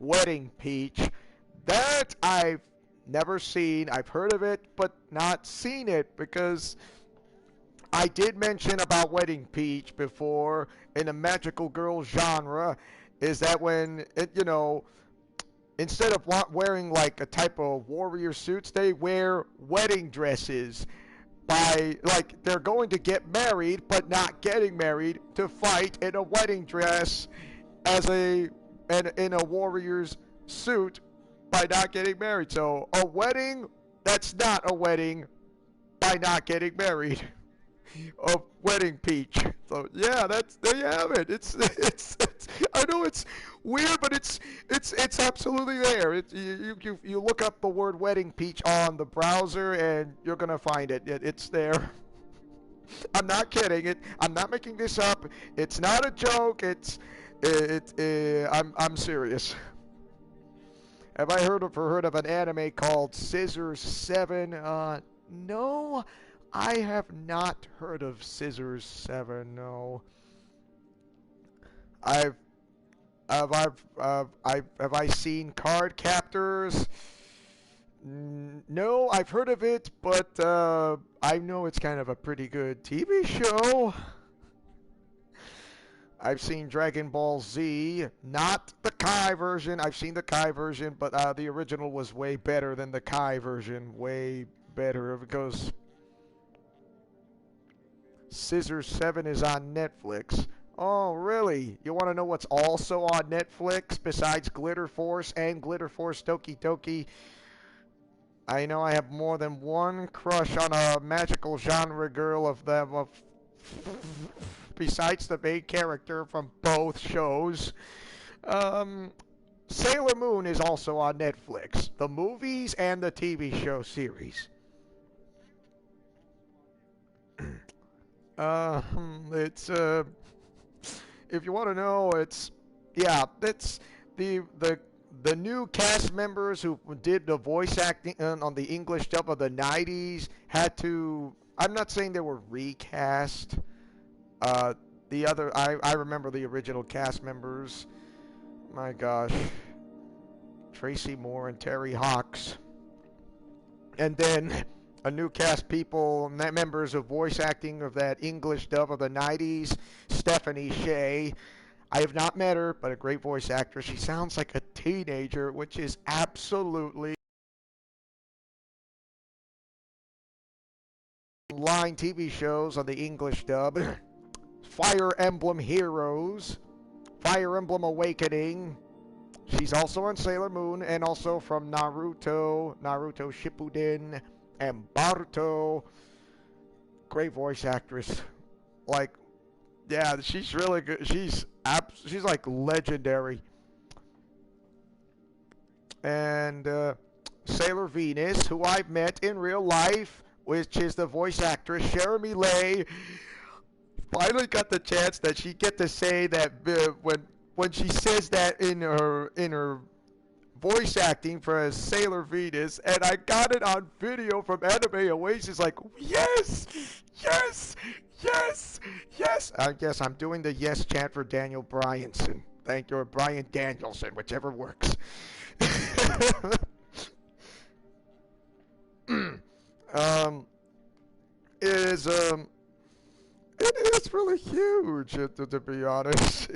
Wedding Peach. That I've never seen. I've heard of it, but not seen it, because I did mention about Wedding Peach before in the magical girl genre, is that when, instead of wearing like a type of warrior suits, they wear wedding dresses. Like, they're going to get married, but not getting married, to fight in a wedding dress in a warrior's suit by not getting married. So a wedding that's not a wedding by not getting married. A Wedding Peach. So yeah, there you have it. It's I know it's weird, but it's absolutely there. You look up the word Wedding Peach on the browser and you're gonna find it. It's there. I'm not kidding. I'm not making this up. It's not a joke. I'm serious. Have I heard of an anime called Scissors 7? No, I have not heard of Scissors 7. No. Have I seen Card Captors? No, I've heard of it, but I know it's kind of a pretty good TV show. I've seen Dragon Ball Z, not the Kai version. I've seen the Kai version, but the original was way better than the Kai version. Way better, because Scissors 7 is on Netflix. Oh, really? You want to know what's also on Netflix besides Glitter Force and Glitter Force Doki Doki? I know I have more than one crush on a magical genre girl besides the main character from both shows. Sailor Moon is also on Netflix. The movies and the TV show series. It's if you want to know, it's the new cast members who did the voice acting on the English dub of the 90s had to. I'm not saying they were recast. I remember the original cast members. My gosh, Tracy Moore and Terry Hawks, and then a new cast members of voice acting of that English dub of the 90s. Stephanie Shea. I have not met her, but a great voice actress. She sounds like a teenager, which is absolutely line TV shows on the English dub. Fire Emblem Heroes, Fire Emblem Awakening. She's also on Sailor Moon and also from Naruto Shippuden, and Boruto. Great voice actress. Like, yeah, she's really good. She's like legendary. And Sailor Venus, who I've met in real life, which is the voice actress Jeremy Lay. Finally got the chance that she get to say that when she says that in her voice acting for Sailor Venus, and I got it on video from Anime Oasis. Like, yes, yes, yes, yes. I guess I'm doing the yes chant for Daniel Bryanson. Thank you, or Brian Danielson, whichever works. It's really huge, to be honest.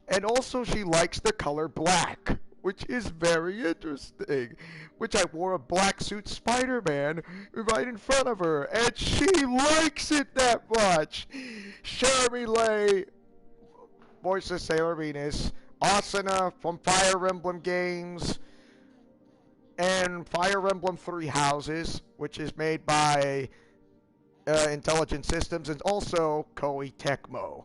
And also she likes the color black, which is very interesting. Which I wore a black suit Spider-Man right in front of her, and she likes it that much. Jeremy Lay, voice of Sailor Venus. Asuna from Fire Emblem games, and Fire Emblem Three Houses, which is made by Intelligent Systems, and also Koei Tecmo.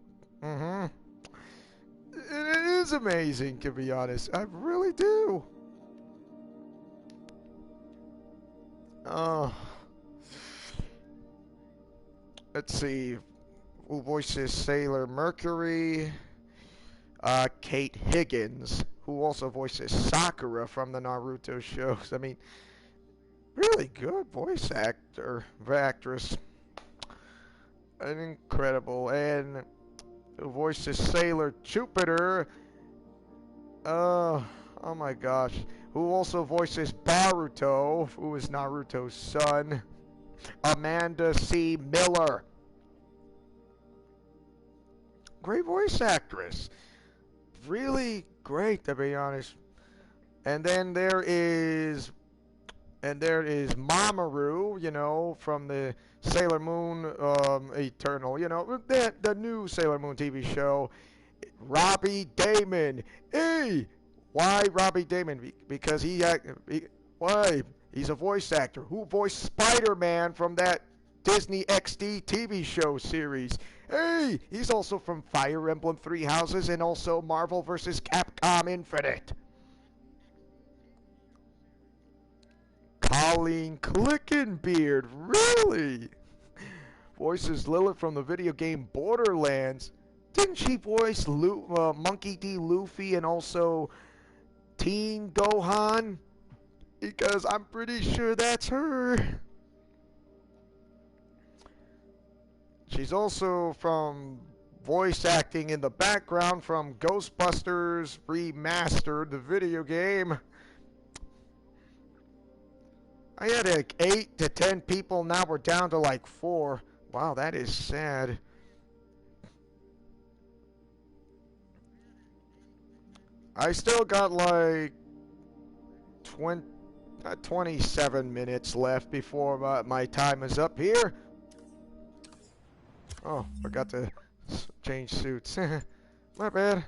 It is amazing, to be honest. I really do. Uh, let's see. Who voices Sailor Mercury? Kate Higgins, who also voices Sakura from the Naruto shows. I mean, really good voice actress. Incredible. And who voices Sailor Jupiter? Oh my gosh. Who also voices Baruto, who is Naruto's son? Amanda C. Miller. Great voice actress. Really great, to be honest. And then there is Mamoru, you know, from the Sailor Moon Eternal, you know, the new Sailor Moon TV show. Robbie Damon. Hey, why Robbie Damon? Because why? He's a voice actor who voiced Spider-Man from that Disney XD TV show series. Hey, he's also from Fire Emblem Three Houses and also Marvel vs. Capcom Infinite. Colleen Clickenbeard, really? Voices Lilith from the video game Borderlands. Didn't she voice Monkey D. Luffy and also Teen Gohan? Because I'm pretty sure that's her. She's also from voice acting in the background from Ghostbusters Remastered, the video game. I had like 8 to 10 people, now we're down to like 4. Wow, that is sad. I still got like 27 minutes left before my time is up here. Oh, forgot to change suits. My bad.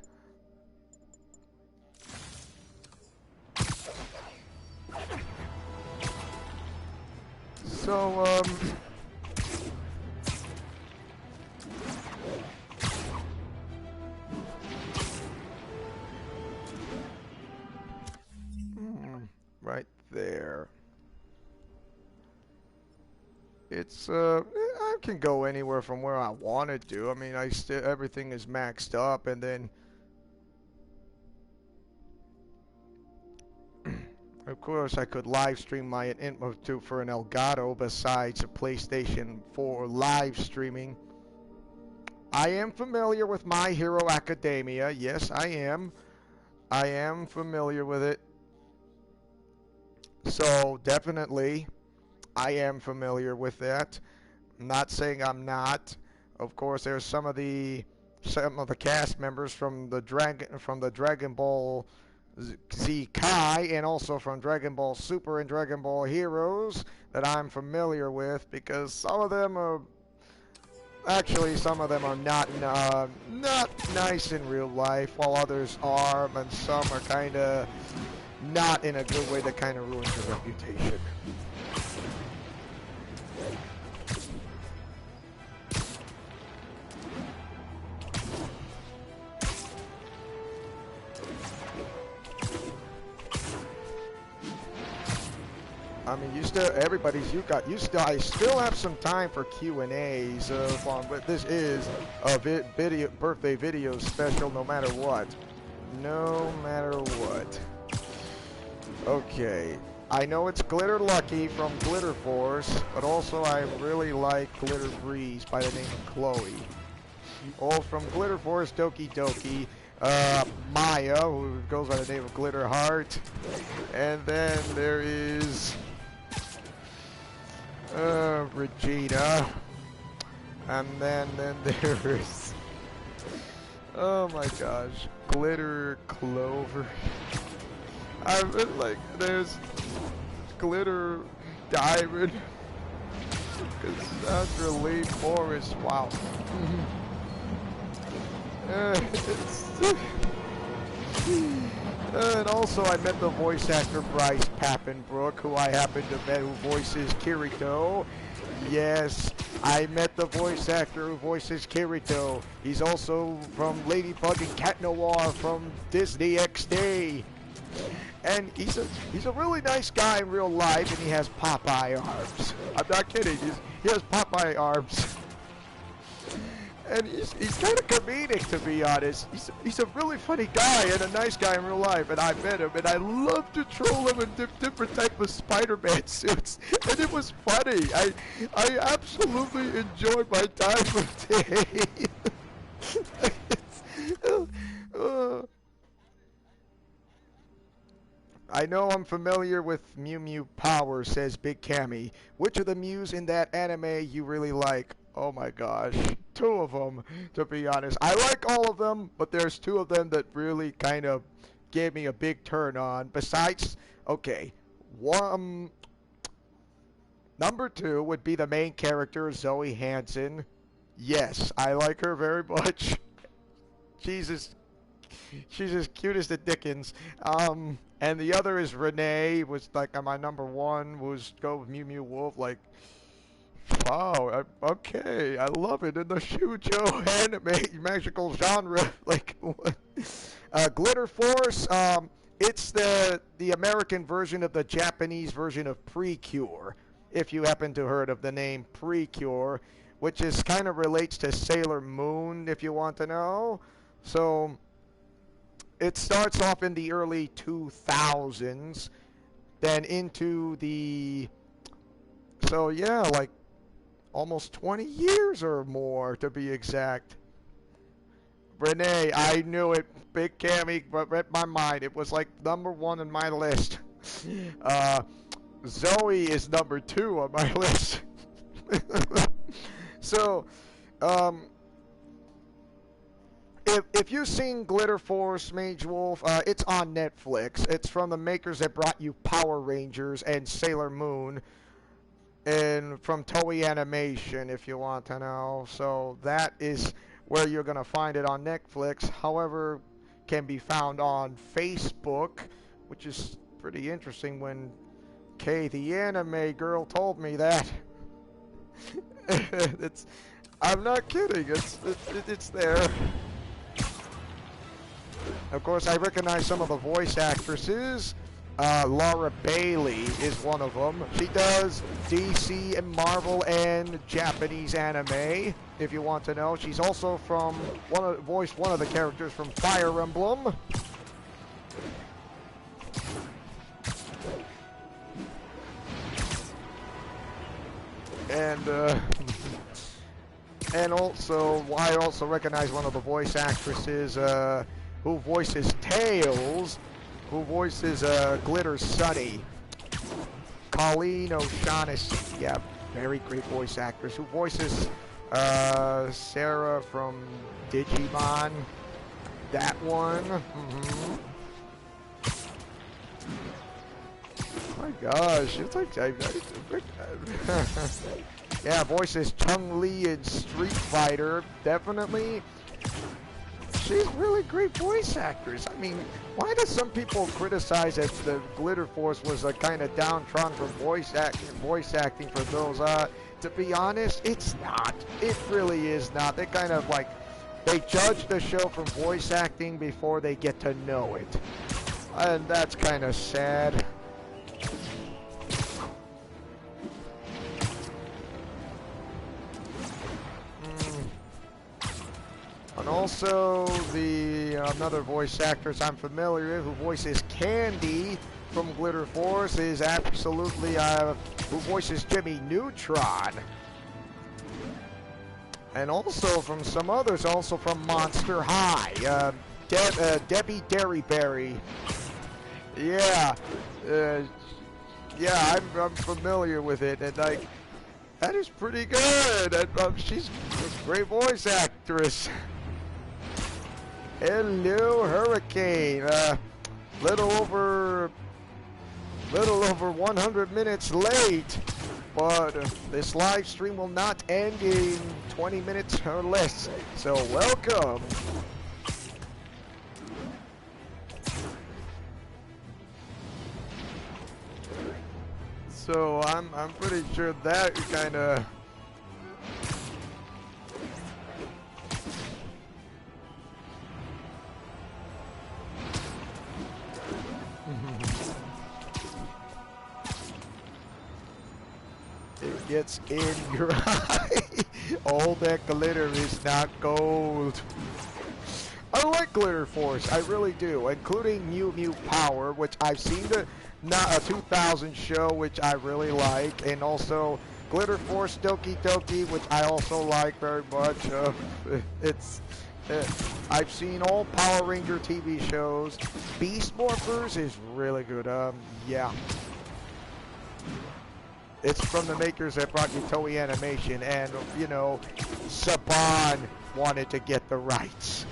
So, right there. It's I can go anywhere from where I want to. I mean, everything is maxed up, and then of course I could live stream my input for an Elgato besides a PlayStation 4 live streaming. I am familiar with My Hero Academia. Yes, I am. I am familiar with it. So definitely I am familiar with that. I'm not saying I'm not. Of course, there's some of the cast members from the Dragon Ball Z Kai and also from Dragon Ball Super and Dragon Ball Heroes that I'm familiar with, because some of them are not nice in real life, while others are, and some are kind of not in a good way that kind of ruins your reputation. I mean, I still have some time for Q&As, but this is a birthday video special no matter what. No matter what. Okay. I know it's Glitter Lucky from Glitter Force, but also I really like Glitter Breeze by the name of Chloe. All from Glitter Force, Doki Doki. Maya, who goes by the name of Glitter Heart. And then there is Regina. And then there's, oh my gosh, Glitter Clover. I've been like, there's Glitter Diamond. Cassandra Forest, wow. And also I met the voice actor Bryce Papenbrook, who I happen to met, who voices Kirito. Yes, I met the voice actor who voices Kirito. He's also from Ladybug and Cat Noir from Disney XD. And he's a really nice guy in real life, and he has Popeye arms. I'm not kidding. He has Popeye arms. And he's kind of comedic, to be honest. He's a really funny guy and a nice guy in real life, and I met him, and I love to troll him in different type of Spider-Man suits, and it was funny. I absolutely enjoyed my time with him. I know I'm familiar with Mew Mew Power, says Big Cammy. Which of the Mews in that anime you really like? Oh my gosh, 2 of them, to be honest. I like all of them, but there's 2 of them that really kind of gave me a big turn on. Besides, okay, number 2 would be the main character, Zoe Hansen. Yes, I like her very much. She's as cute as the Dickens. And the other is Renee, was like my number 1, was go with Mew Mew Wolf, like, wow, okay, I love it in the shoujo anime magical genre, like, Glitter Force, it's the American version of the Japanese version of Precure, if you happen to heard of the name Precure, which is kind of relates to Sailor Moon, if you want to know. So it starts off in the early 2000s, then into the, so yeah, like almost 20 years or more to be exact. Renee, I knew it. Big Cammy, but read my mind. It was like number 1 on my list. Zoe is number 2 on my list. So, if you've seen Glitter Force, Mage Wolf, it's on Netflix. It's from the makers that brought you Power Rangers and Sailor Moon, and from Toei Animation, if you want to know. So that is where you're going to find it on Netflix. However, can be found on Facebook, which is pretty interesting when Kay, the anime girl, told me that. I'm not kidding. It's there. Of course, I recognize some of the voice actresses. Laura Bailey is one of them. She does DC and Marvel and Japanese anime, if you want to know. She's also voiced one of the characters from Fire Emblem. And also, I also recognize one of the voice actresses who voices Tails, who voices Glitter Sunny. Colleen O'Shaughnessy, yeah, very great voice actress, who voices Sarah from Digimon. That one. Oh my gosh, it's like yeah, voices Chun-Li in Street Fighter, definitely. She's a really great voice actress. I mean, why do some people criticize that the Glitter Force was a kind of downtrodden for voice acting for those? To be honest, it's not. It really is not. They kind of like, they judge the show from voice acting before they get to know it. And that's kind of sad. And also, another voice actress I'm familiar with who voices Candy from Glitter Force is absolutely, who voices Jimmy Neutron. And also from some others, also from Monster High, Debbie Derryberry. Yeah, yeah, I'm familiar with it, and like, that is pretty good, and she's a great voice actress. Hello, Hurricane. Little over 100 minutes late, but this live stream will not end in 20 minutes or less. So welcome. So I'm pretty sure that kind of. It gets in your eye. All that glitter is not gold. I like Glitter Force, I really do, including Mew Mew Power, which I've seen the 2000 show, which I really like, and also Glitter Force Doki Doki, which I also like very much. I've seen all Power Ranger TV shows. Beast Morphers is really good. Yeah. It's from the makers that brought you Toei Animation, and, you know, Saban wanted to get the rights.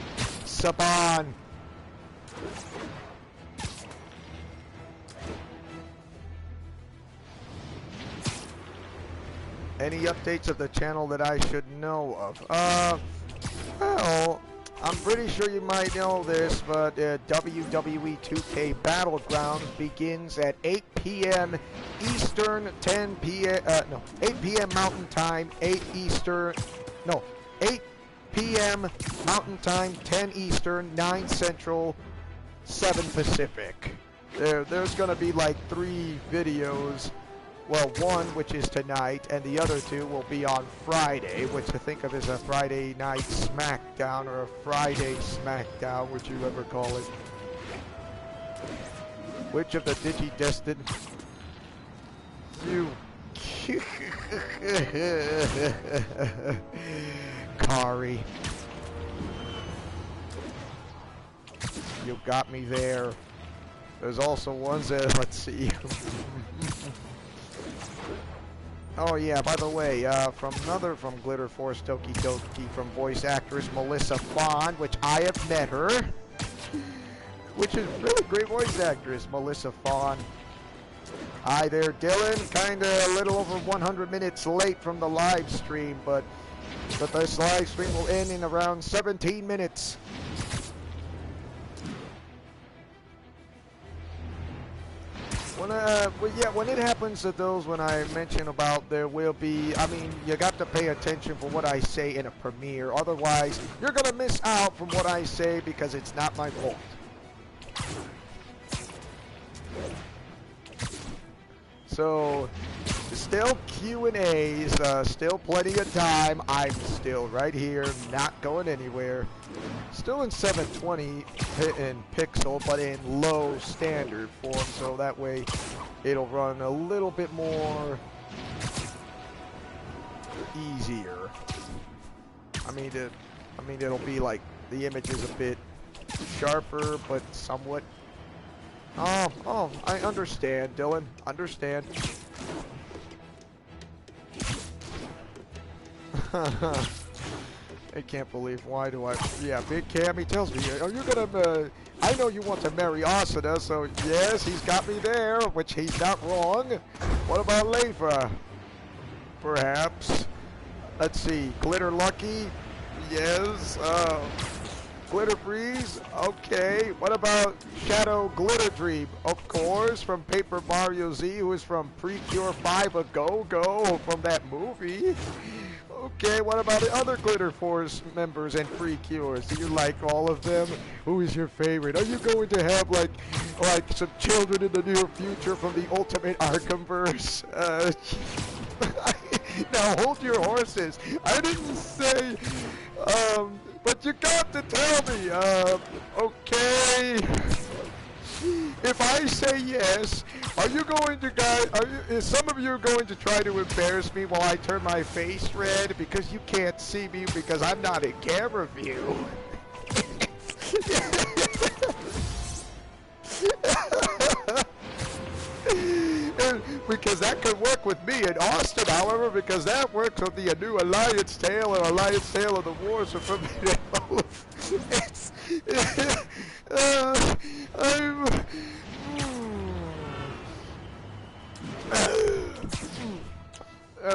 Saban. Any updates of the channel that I should know of? Well, I'm pretty sure you might know this, but WWE 2K Battlegrounds begins at 8 p.m. Eastern, 8 p.m. Mountain Time, 8 p.m. Mountain Time, 10 Eastern, 9 Central, 7 Pacific. There's going to be like 3 videos. Well, one, which is tonight, and the other 2 will be on Friday, which I think of as a Friday night SmackDown, or a Friday SmackDown, which you ever call it. Which of the Digi-Destined... You... Kari. You got me there. There's also ones that... Let's see... Oh yeah, by the way, from Glitter Force Doki Doki, from voice actress Melissa Fawn, which I have met her, which is really great voice actress, Melissa Fawn. Hi there, Dylan. Kinda a little over 100 minutes late from the live stream, but this live stream will end in around 17 minutes. When it happens to those, when I mention about there will be, I mean, you got to pay attention for what I say in a premiere. Otherwise, you're going to miss out from what I say because it's not my fault. So, still Q&As, still plenty of time. I'm still right here, not going anywhere. Still in 720 in pixel, but in low standard form, so that way it'll run a little bit more easier. I mean, it'll be like the image is a bit sharper, but somewhat. Oh, I understand, Dylan. Understand. I can't believe, why do I... Yeah, Big Cam, he tells me, are you gonna... I know you want to marry Asuna, so yes, he's got me there, which he's not wrong. What about Leifa? Perhaps. Let's see, Glitter Lucky? Yes. Glitter Breeze? Okay. What about Shadow Glitter Dream? Of course, from Paper Mario Z, who is from Precure 5 A Go from that movie. Okay, what about the other Glitter Force members and Precures? Do you like all of them? Who is your favorite? Are you going to have like some children in the near future from the Ultimate Arkhamverse? Now hold your horses. I didn't say, but you got to tell me, okay. If I say yes, are you going to is some of you going to try to embarrass me while I turn my face red because you can't see me because I'm not in camera view? Because that could work with me in Austin, however, because that works with the new Alliance Tale and Alliance Tale of the Wars are from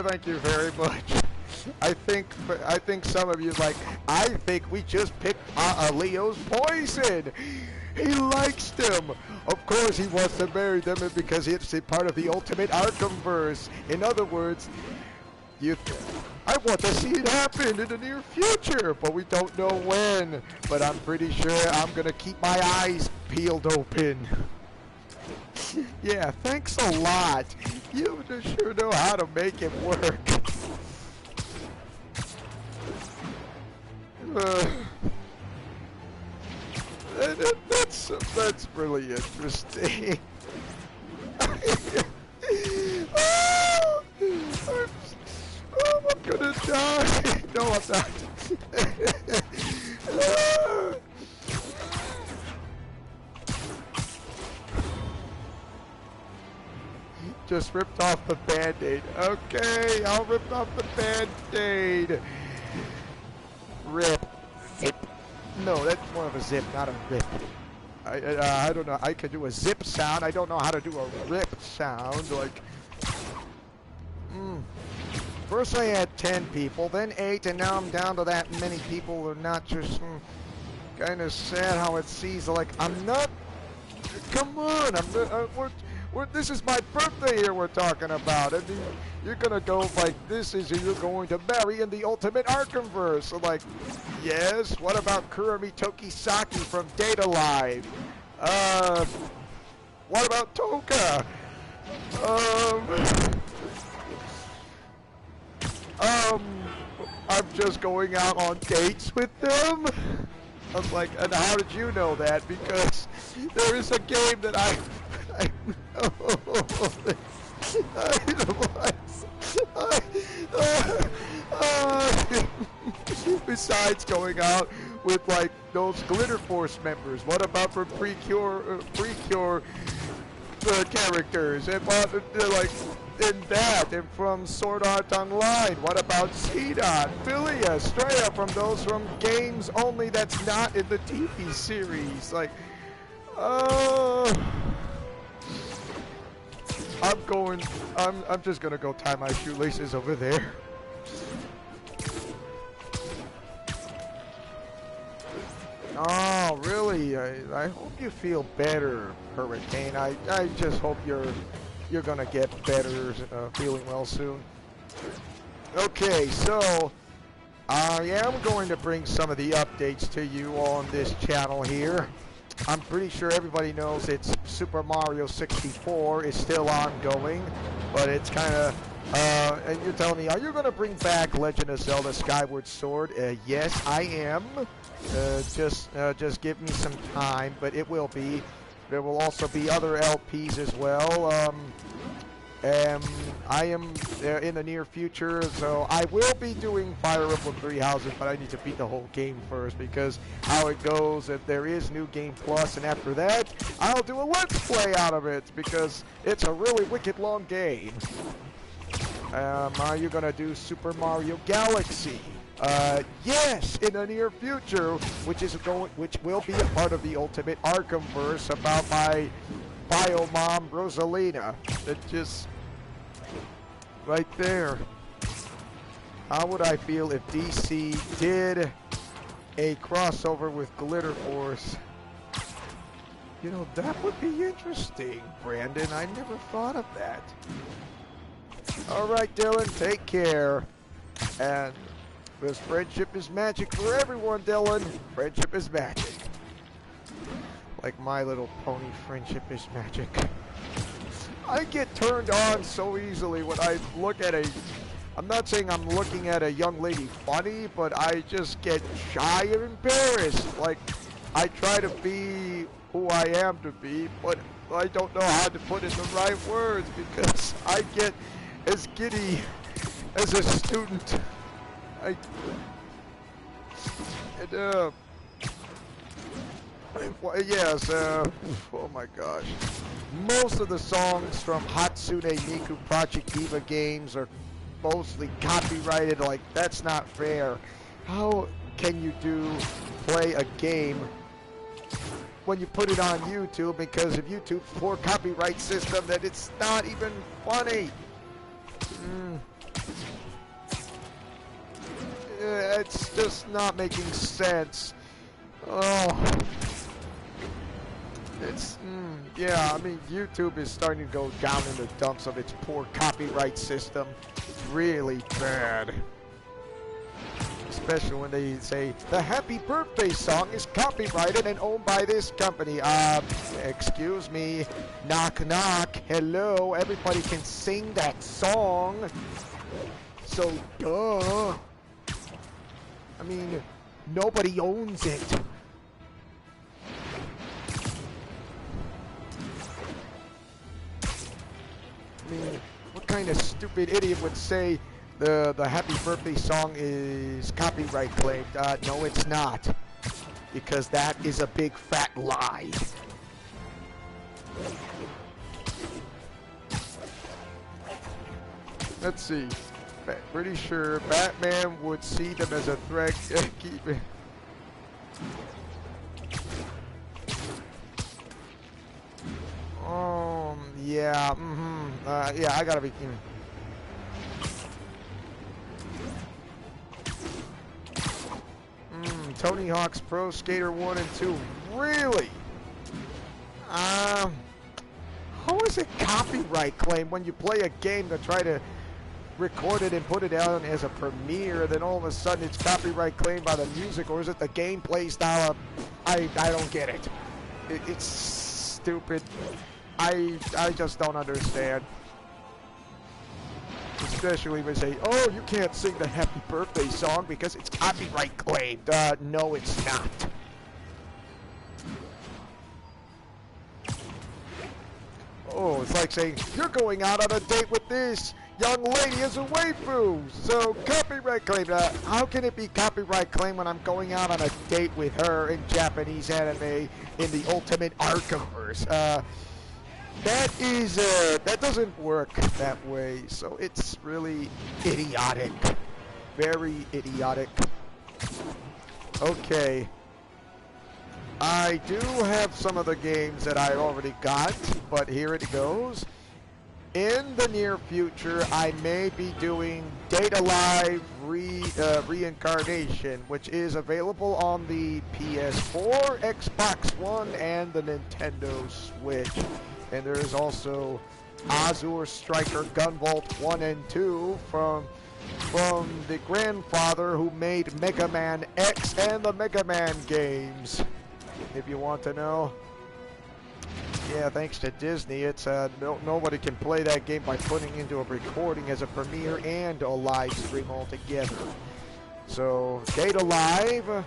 thank you very much. I think some of you I think we just picked Leo's poison. He likes them. Of course he wants to marry them because it's a part of the Ultimate Arkhamverse. In other words, I want to see it happen in the near future, but we don't know when. But I'm pretty sure I'm going to keep my eyes peeled open. Yeah, thanks a lot. You sure know how to make it work. That's really interesting. I'm gonna die. No, I'm not. Just ripped off the Band-Aid. Okay, I'll rip off the Band-Aid. Rip. Zip. No, that's more of a zip, not a rip. I don't know. I could do a zip sound. I don't know how to do a rip sound. Like, First I had 10 people, then 8, and now I'm down to that many people. They're not just kind of sad how it seems. Like, I'm not. Come on, this is my birthday here we're talking about. I mean, you're gonna go like this is you're going to marry in the Ultimate Arkhamverse. So like, yes, what about Kurumi Tokisaki from Data Live? What about Toka? I'm just going out on dates with them. I was like, and how did you know that? Because there is a game that I besides going out with like those Glitter Force members, what about for Precure characters? And like in that, and from Sword Art Online, what about Sidon, Philia, Straya from those from games only that's not in the TV series? Like, I'm just gonna go tie my shoelaces over there. Oh, really? I hope you feel better, Hurricane. I just hope you're gonna get better, feeling well soon. Okay, so I am going to bring some of the updates to you on this channel here. I'm pretty sure everybody knows it's Super Mario 64 is still ongoing, but it's kind of, and you're telling me, are you going to bring back Legend of Zelda Skyward Sword? Yes, I am. Just give me some time, but it will be. There will also be other LPs as well. I am in the near future, so I will be doing Fire Emblem Three Houses, but I need to beat the whole game first, because how it goes, if there is New Game Plus, and after that, I'll do a Let's Play out of it, because it's a really wicked long game. Are you gonna do Super Mario Galaxy? Yes, in the near future, which will be a part of the Ultimate Arkhamverse about my bio mom Rosalina. That just right there. How would I feel if DC did a crossover with Glitter Force? You know, that would be interesting, Brandon. I never thought of that. All right, Dylan, take care. And because friendship is magic for everyone, Dylan. Friendship is magic. Like My Little Pony, friendship is magic. I get turned on so easily when I look at I'm not saying I'm looking at a young lady funny, but I just get shy and embarrassed. Like, I try to be who I am to be, but I don't know how to put in the right words, because I get as giddy as a student. Yes, oh my gosh. Most of the songs from Hatsune Miku Project Diva games are mostly copyrighted. Like, that's not fair. How can you play a game when you put it on YouTube, because of YouTube's poor copyright system, that it's not even funny? It's just not making sense. Oh. It's, yeah, I mean, YouTube is starting to go down in the dumps of its poor copyright system. It's really bad. especially when they say the Happy Birthday song is copyrighted and owned by this company. Excuse me, knock knock, hello, everybody can sing that song. So, duh. I mean, nobody owns it. I mean, what kind of stupid idiot would say the Happy Birthday song is copyright claimed? No, it's not. Because that is a big fat lie. Let's see. Pretty sure Batman would see them as a threat. Keep it. Yeah, yeah, I gotta be. Tony Hawk's Pro Skater 1 and 2. Really? How is it copyright claim when you play a game to try to record it and put it out as a premiere, then all of a sudden it's copyright claimed by the music, or is it the gameplay style? I don't get it. It's stupid. I just don't understand. Especially when they say, oh, you can't sing the Happy Birthday song because it's copyright claimed. No, it's not. Oh, it's like saying, you're going out on a date with this young lady as a waifu, so copyright claim. How can it be copyright claim when I'm going out on a date with her in Japanese anime in the Ultimate Arkham-verse? That doesn't work that way, so it's really idiotic. Very idiotic. Okay. I do have some of the games that I already got, but here it goes. In the near future, I may be doing Data Live Reincarnation, which is available on the PS4, Xbox One, and the Nintendo Switch. And there's also Azure Striker Gunvolt 1 and 2 from the grandfather who made Mega Man X and the Mega Man games, if you want to know. Yeah, thanks to Disney, it's nobody can play that game by putting into a recording as a premiere and a live stream altogether. So, Data Live,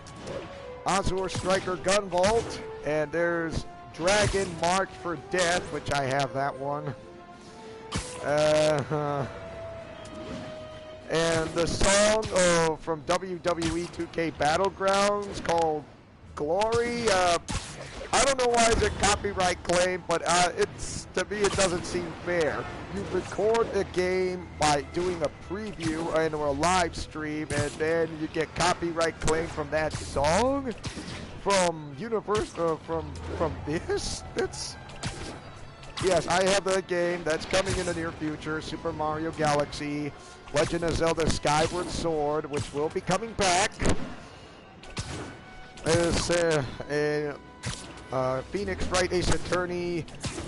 Azure Striker Gunvolt, and there's Dragon Marked for Death, which I have that one. And the song from WWE 2K Battlegrounds called Glory. I don't know why it's a copyright claim, but it's, to me, it doesn't seem fair. You record a game by doing a preview and or a live stream, and then you get copyright claim from that song? From from this? That's... Yes, I have the game that's coming in the near future, Super Mario Galaxy, Legend of Zelda Skyward Sword, which will be coming back. Phoenix Wright Ace Attorney,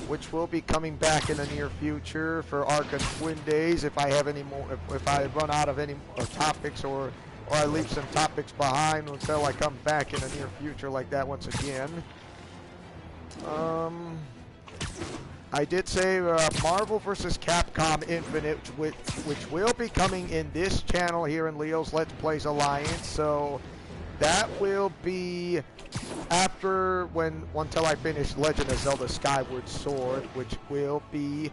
which will be coming back in the near future for Arkham Twin Days. If I have any more, if I run out of any topics, or I leave some topics behind until I come back in the near future like that once again. I did say Marvel vs. Capcom Infinite, which will be coming in this channel here in Leo's Let's Plays Alliance. So that will be after until I finish Legend of Zelda Skyward Sword, which will be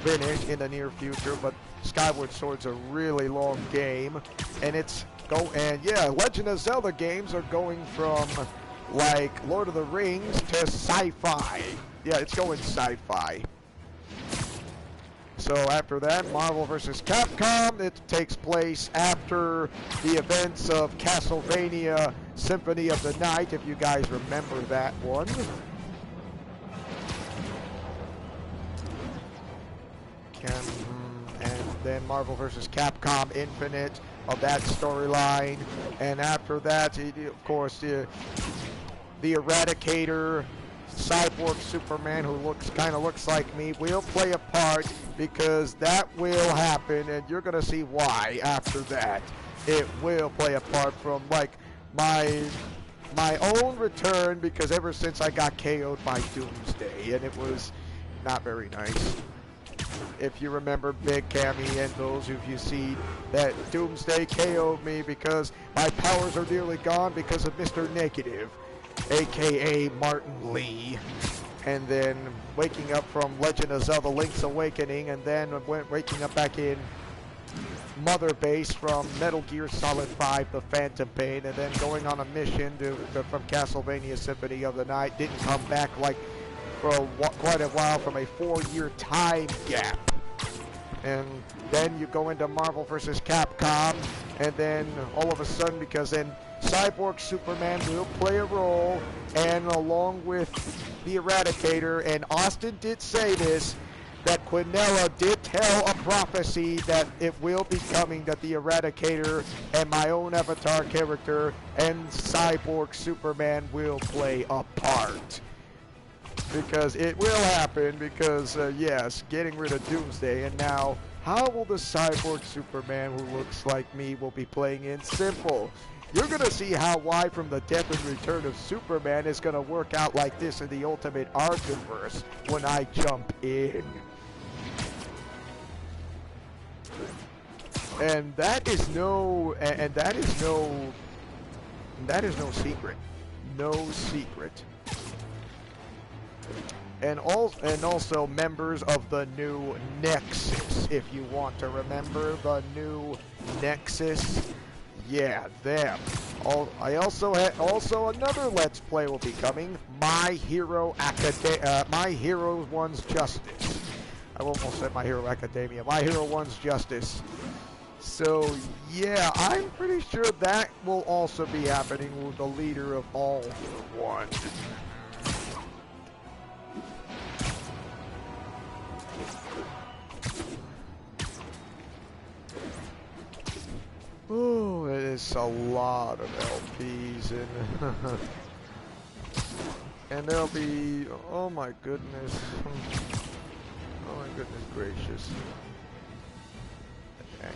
finished in the near future. But Skyward Sword's a really long game, and Legend of Zelda games are going from like Lord of the Rings to sci-fi. Yeah, it's going sci-fi. So after that, Marvel vs. Capcom, it takes place after the events of Castlevania Symphony of the Night, if you guys remember that one. And then Marvel vs. Capcom Infinite of that storyline. And after that, of course, the Eradicator, Cyborg Superman, who kind of looks like me, will play a part, because that will happen, and you're going to see why after that. it will play a part from like my own return, because ever since I got KO'd by Doomsday, and it was not very nice. If you remember Big Cammy and those of you see that Doomsday KO'd me because my powers are nearly gone because of Mr. Negative, aka Martin Lee. And then waking up from Legend of Zelda Link's Awakening, and then waking up back in Mother Base from Metal Gear Solid 5, The Phantom Pain, and then going on a mission from Castlevania Symphony of the Night. Didn't come back like for quite a while from a 4-year time gap. And then you go into Marvel vs. Capcom, and then all of a sudden, because then Cyborg Superman will play a role, and along with the Eradicator, and Austin did say this, that Quinella did tell a prophecy that it will be coming, that the Eradicator and my own avatar character and Cyborg Superman will play a part. Because it will happen, because yes, getting rid of Doomsday, and now how will the Cyborg Superman who looks like me will be playing in? Simple. You're going to see how why from the death and return of Superman is going to work out like this in the Ultimate Arkham-verse when I jump in. And that is no secret. No secret. And also members of the new Nexus, if you want to remember the new Nexus. Yeah, them. Also another Let's Play will be coming. My Hero One's Justice. I almost said My Hero Academia. My Hero One's Justice. So yeah, I'm pretty sure that will also be happening with the leader of All for One. Oh, it is a lot of LPs, and there'll be, oh my goodness, oh my goodness gracious.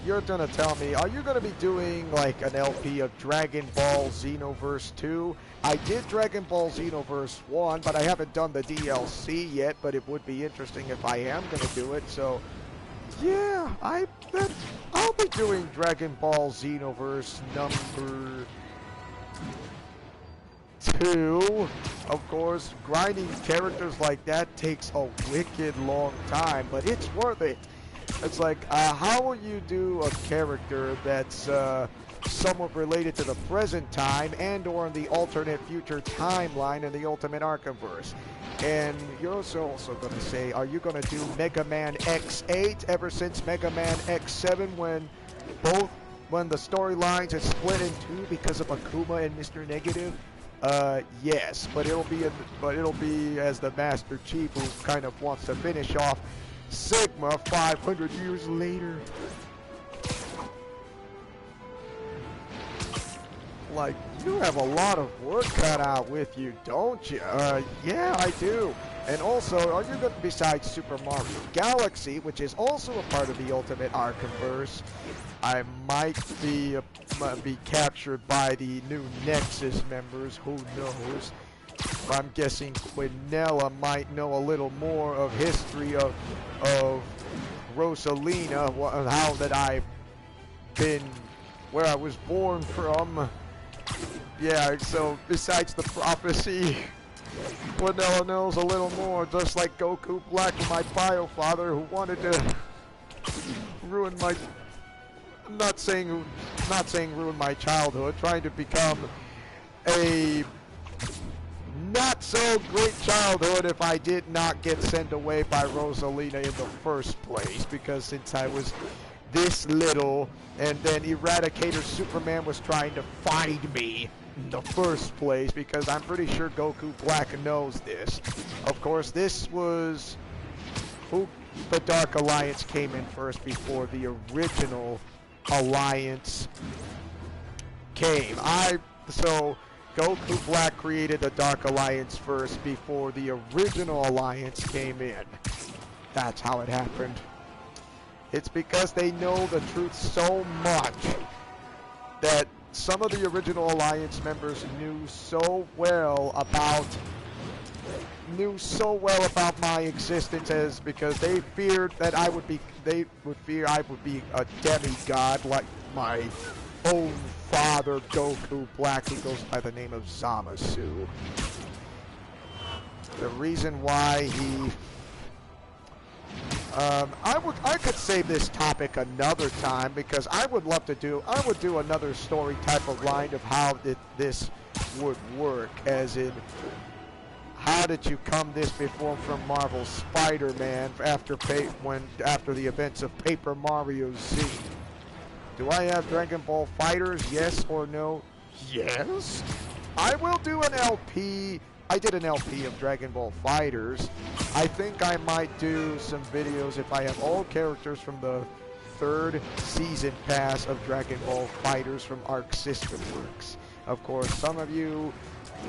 You're gonna tell me, are you gonna be doing like an LP of Dragon Ball Xenoverse 2? I did Dragon Ball Xenoverse 1, but I haven't done the DLC yet, but it would be interesting if I am gonna do it, so yeah, I'll be doing Dragon Ball Xenoverse number 2. Of course, grinding characters like that takes a wicked long time, but it's worth it. It's like, how will you do a character that's somewhat related to the present time and or in the alternate future timeline in the Ultimate Arkham-verse? And you're also going to say, are you going to do Mega Man X8 ever since Mega Man X7 when the storylines are split in two because of Akuma and Mr. Negative? Yes, but it'll be as the Master Chief who kind of wants to finish off Sigma 500 years later. Like, you have a lot of work cut out with you, don't you? Yeah, I do. And also, are you going to, besides Super Mario Galaxy, which is also a part of the Ultimate Arkham-verse, I might be captured by the new Nexus members, who knows? I'm guessing Quinella might know a little more of history of Rosalina, how that I've been, where I was born from. Yeah, so besides the prophecy, Quinella knows a little more, just like Goku Black, my bio father, who wanted to ruin my, not saying ruin my childhood, trying to become a not so great childhood if I did not get sent away by Rosalina in the first place, because since I was this little, and then Eradicator Superman was trying to find me in the first place, because I'm pretty sure Goku Black knows this. Of course, this was who the Dark Alliance came in first before the original Alliance came. So Goku Black created the Dark Alliance first before the original Alliance came in. That's how it happened. It's because they know the truth so much that some of the original Alliance members knew so well about my existence, as because they feared that I would be a demigod like my own father Goku Black, who goes by the name of Zamasu. The reason why he I could save this topic another time, because I would do another story type of line of how this would work, as in, how did you come this before from Marvel's Spider-Man after the events of Paper Mario Z? Do I have Dragon Ball Fighters? Yes or no? Yes. I will do an LP. I did an LP of Dragon Ball Fighters. I think I might do some videos if I have all characters from the 3rd season pass of Dragon Ball Fighters from Arc System Works. Of course, some of you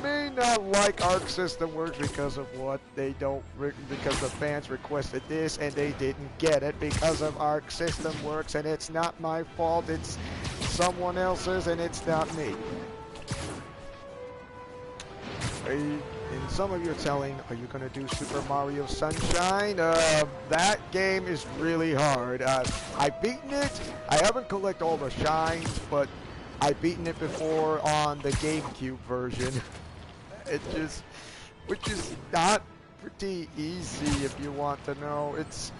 may not like Arc System Works because of what they don't, because the fans requested this and they didn't get it because of Arc System Works, and it's not my fault, it's someone else's, and it's not me. And some of you are telling, are you going to do Super Mario Sunshine? That game is really hard. I've beaten it. I haven't collected all the shines, but I've beaten it before on the GameCube version. Which is not pretty easy if you want to know. It's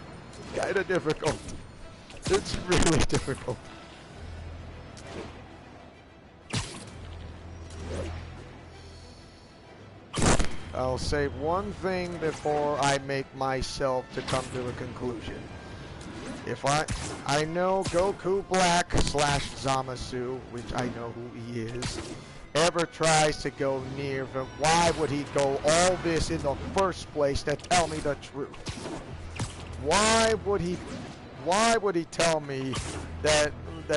kind of difficult. It's really difficult. I'll say one thing before I make myself to come to a conclusion. If I know Goku Black / Zamasu, which I know who he is, ever tries to go near him, why would he go all this in the first place to tell me the truth? Why would he tell me that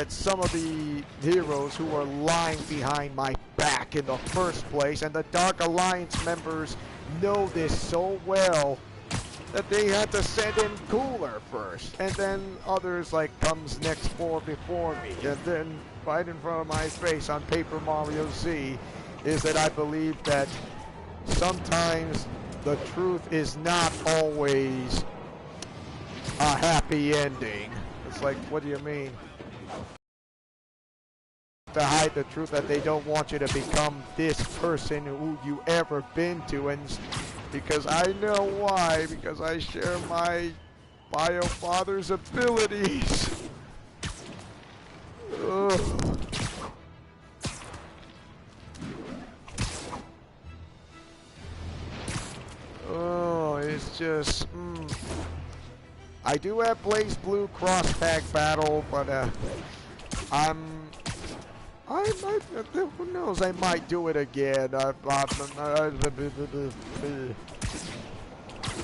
some of the heroes who are lying behind my back in the first place, and the Dark Alliance members know this so well that they had to send in Cooler first, and then others like comes next before me, and then right in front of my face on Paper Mario Z is that I believe that sometimes the truth is not always a happy ending. It's like, what do you mean? To hide the truth that they don't want you to become this person who you ever been to, and because I know why, because I share my bio father's abilities. Ugh. Oh, it's just I do have Blaze Blue Cross Tag Battle, but who knows, I might do it again. A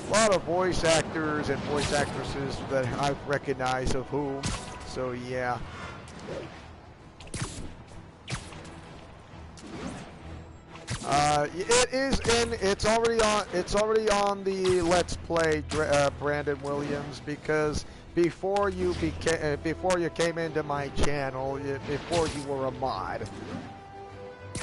lot of voice actors and voice actresses that I recognize of whom, so yeah. It's already on the Let's Play, Brandon Williams, because before you came into my channel, before you were a mod.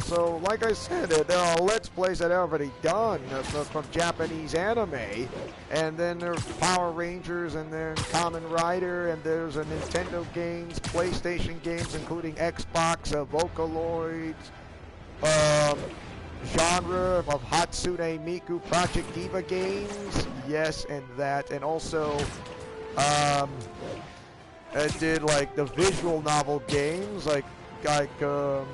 So, like I said, there are Let's Plays that are already done from Japanese anime, and then there's Power Rangers, and then Kamen Rider, and there's a Nintendo games, PlayStation games, including Xbox, Vocaloids, genre of Hatsune Miku Project Diva games, yes, and that, and also I did like the visual novel games, like oh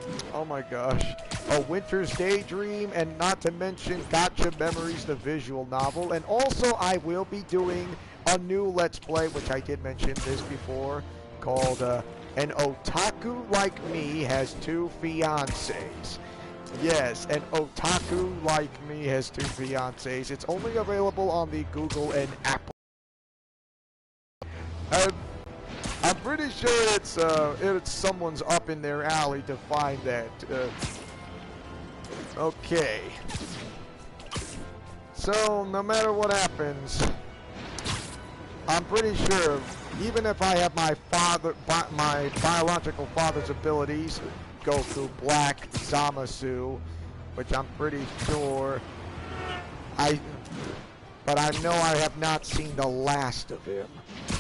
my gosh, A Winter's Daydream, and not to mention Gotcha Memories, the visual novel. And also I will be doing a new Let's Play, which I did mention this before, called An Otaku Like Me Has Two Fiancés. Yes, an otaku like me has two fiancés. It's only available on the Google and Apple. I'm pretty sure it's someone's up in their alley to find that. Okay. So no matter what happens, I'm pretty sure, even if I have my biological father's abilities, Goku Black Zamasu, which I'm pretty sure but I know I have not seen the last of him,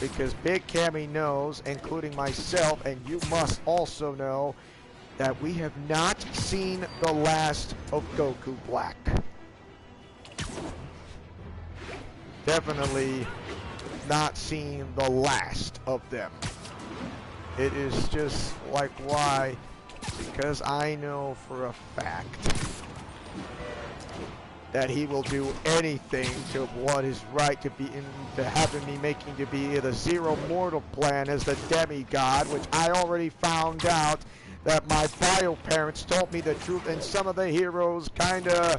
because Big Cammy knows, including myself, and you must also know, that we have not seen the last of Goku Black. Definitely not seen the last of them. It is just like, why? Because I know for a fact that he will do anything to what is right, to having me making to be the Zero Mortal plan as the demigod, which I already found out that my bio parents told me the truth, and some of the heroes kinda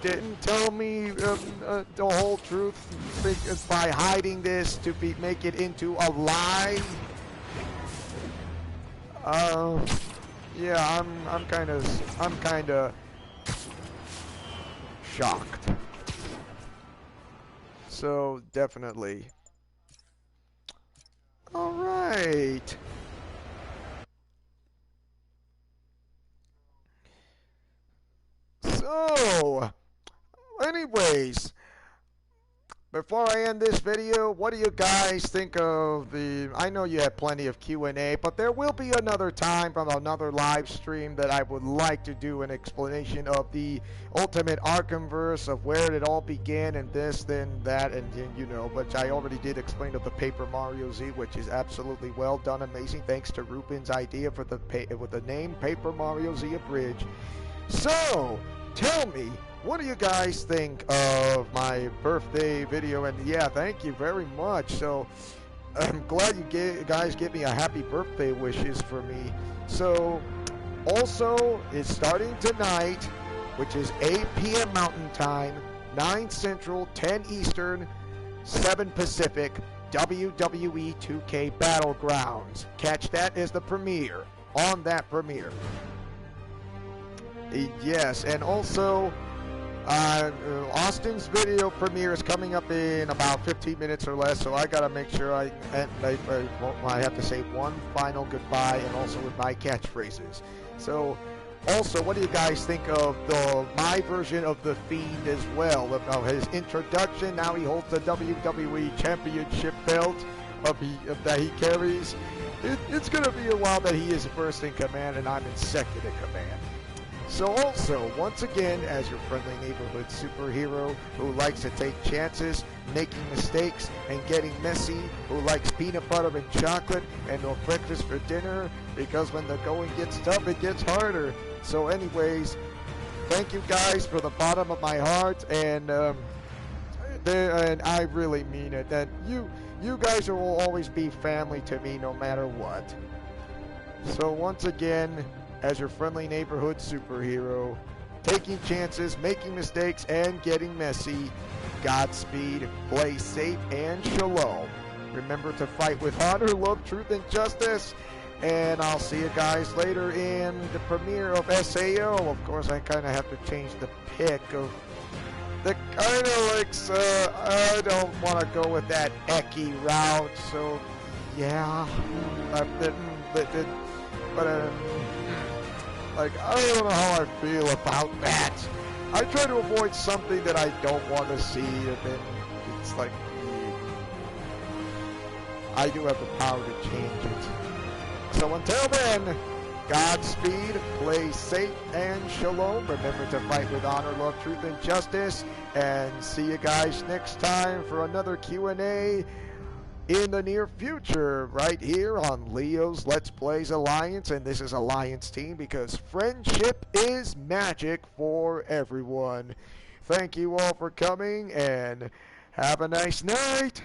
didn't tell me the whole truth by hiding this to make it into a lie. Yeah, I'm kinda shocked. So definitely. All right. So, anyways, before I end this video, what do you guys think of I know you had plenty of Q&A, but there will be another time from another live stream that I would like to do an explanation of the Ultimate Arkhamverse, of where it all began, and this, then that, and you know, but I already did explain of the Paper Mario Z, which is absolutely well done, amazing, thanks to Ruben's idea for with the name Paper Mario Z Abridged. So, tell me, what do you guys think of my birthday video? And yeah, thank you very much. So I'm glad you guys give me a happy birthday wishes for me. So also, it's starting tonight, which is 8 p.m. Mountain Time, 9 Central, 10 Eastern, 7 Pacific, WWE 2K Battlegrounds. Catch that as the premiere, on that premiere. Yes, and also Austin's video premiere is coming up in about 15 minutes or less, so I gotta make sure I have to say one final goodbye, and also with my catchphrases. So, also, what do you guys think of my version of The Fiend as well? Of his introduction, now he holds the WWE Championship belt that he carries. It's gonna be a while that he is first in command and I'm in second in command. So also, once again, as your friendly neighborhood superhero who likes to take chances, making mistakes, and getting messy, who likes peanut butter and chocolate, and no breakfast for dinner, because when the going gets tough, it gets harder. So anyways, thank you guys from the bottom of my heart, and I really mean it, that you guys will always be family to me no matter what. So once again, as your friendly neighborhood superhero, taking chances, making mistakes, and getting messy, Godspeed, play safe, and shalom. Remember to fight with honor, love, truth, and justice, and I'll see you guys later in the premiere of SAO. Of course, I kind of have to change the pick of the kind of like, I don't want to go with that Eki route, so yeah, like, I don't know how I feel about that. I try to avoid something that I don't want to see, and then it's like, I do have the power to change it. So until then, Godspeed, play safe, and shalom. Remember to fight with honor, love, truth, and justice. And see you guys next time for another Q&A in the near future, right here on Leo's Let's Plays Alliance. And this is Alliance Team, because friendship is magic for everyone. Thank you all for coming, and have a nice night.